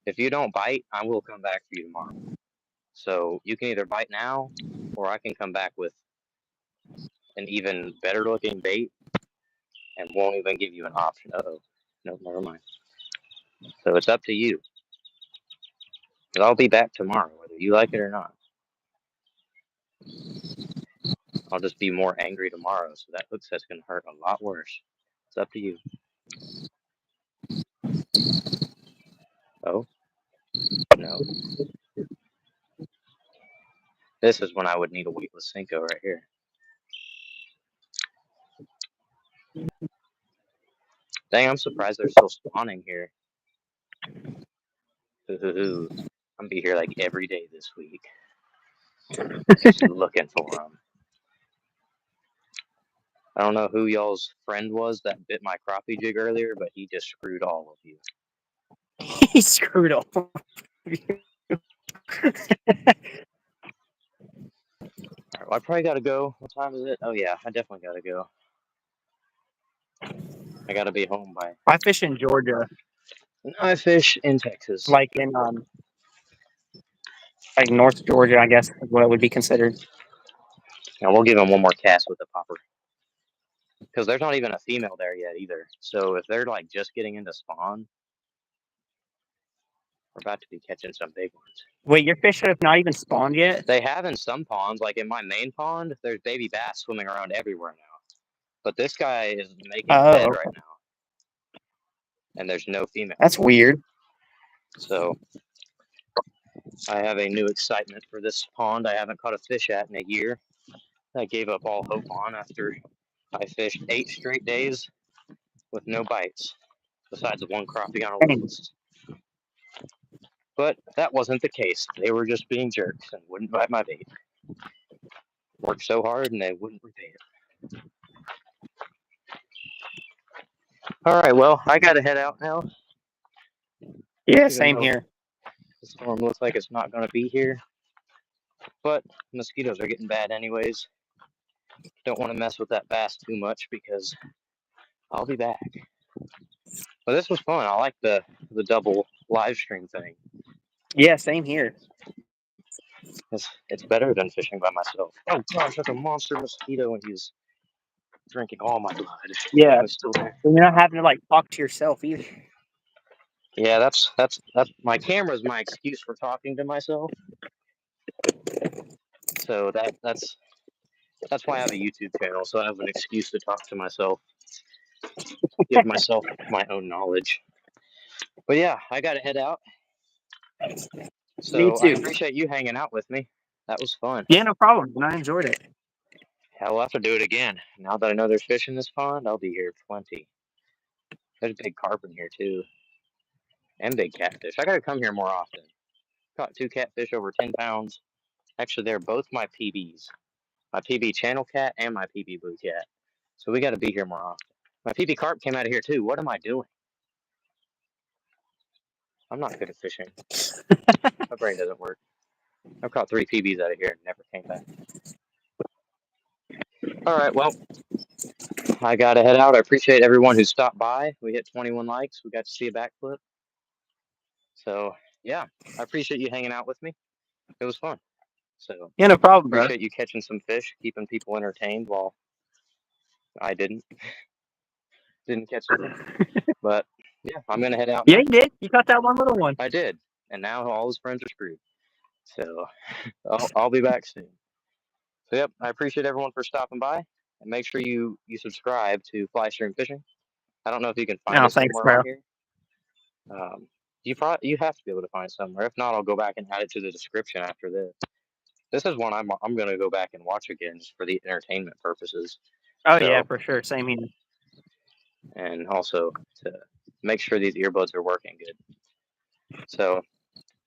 If you don't bite, I will come back for you tomorrow. So you can either bite now, or I can come back with an even better looking bait and won't even give you an option. Uh-oh. No, never mind. So it's up to you. But I'll be back tomorrow, whether you like it or not. I'll just be more angry tomorrow, so that hook set's gonna hurt a lot worse. It's up to you. Oh? No. This is when I would need a weightless Senko right here. Dang, I'm surprised they're still spawning here. I'm gonna be here like every day this week. Just looking for them. I don't know who y'all's friend was that bit my crappie jig earlier, but he just screwed all of you. He screwed up. All right, well, I probably gotta go. What time is it? Oh yeah, I definitely gotta go. I gotta be home by. I fish in Georgia, No, I fish in Texas. like in like North Georgia, I guess is what it would be considered. And we'll give him one more cast with the popper. Because there's not even a female there yet either. So if they're like just getting into spawn, we're about to be catching some big ones. Wait, your fish have not even spawned yet? They have in some ponds, like in my main pond, there's baby bass swimming around everywhere now. But this guy is making bed right now. And there's no female. That's weird. So I have a new excitement for this pond I haven't caught a fish at in a year. I gave up all hope on after I fished 8 straight days with no bites, besides one crappie on a list. But that wasn't the case. They were just being jerks and wouldn't bite my bait. Worked so hard and they wouldn't repay it. All right, well, I gotta head out now. Yeah, same here. The storm looks like it's not gonna be here, but mosquitoes are getting bad anyways. Don't want to mess with that bass too much because I'll be back. But this was fun. I like the double live stream thing. Yeah, same here. It's better than fishing by myself. Oh gosh, that's a monster mosquito and he's drinking all my blood. Yeah, Still there. you're not having to like talk to yourself either. Yeah, that's my camera's my excuse for talking to myself. So that's why I have a YouTube channel, so I have an excuse to talk to myself, give myself my own knowledge. But yeah, I gotta head out. So Me too. I appreciate you hanging out with me. That was fun. Yeah, no problem. And I enjoyed it. I'll have to do it again. Now that I know there's fish in this pond, I'll be here plenty. There's big carp in here too. And big catfish. I gotta come here more often. Caught 2 catfish over 10 pounds. Actually, they're both my PBs. My PB channel cat and my PB blue cat. So we gotta be here more often. My PB carp came out of here too. What am I doing? I'm not good at fishing. My brain doesn't work. I've caught 3 PBs out of here and never came back. All right, well, I gotta head out. I appreciate everyone who stopped by. We hit 21 likes. We got to see a backflip. So yeah, I appreciate you hanging out with me. It was fun. So yeah, no problem, bro. Appreciate you catching some fish, keeping people entertained while I didn't catch anything. But yeah, I'm gonna head out. Yeah, you did. You caught that one little one. I did, and now all his friends are screwed. So I'll be back soon. So yep, I appreciate everyone for stopping by, and make sure you subscribe to Flystream Fishing. I don't know if you can find it somewhere on here. You have to be able to find it somewhere. If not, I'll go back and add it to the description after this. This is one I'm gonna go back and watch again just for the entertainment purposes. Oh yeah, for sure. Same here. And also to make sure these earbuds are working good. So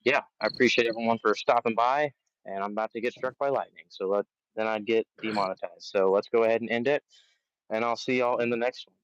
yeah, I appreciate everyone for stopping by, and I'm about to get struck by lightning. So then I'd get demonetized. So let's go ahead and end it, and I'll see y'all in the next one.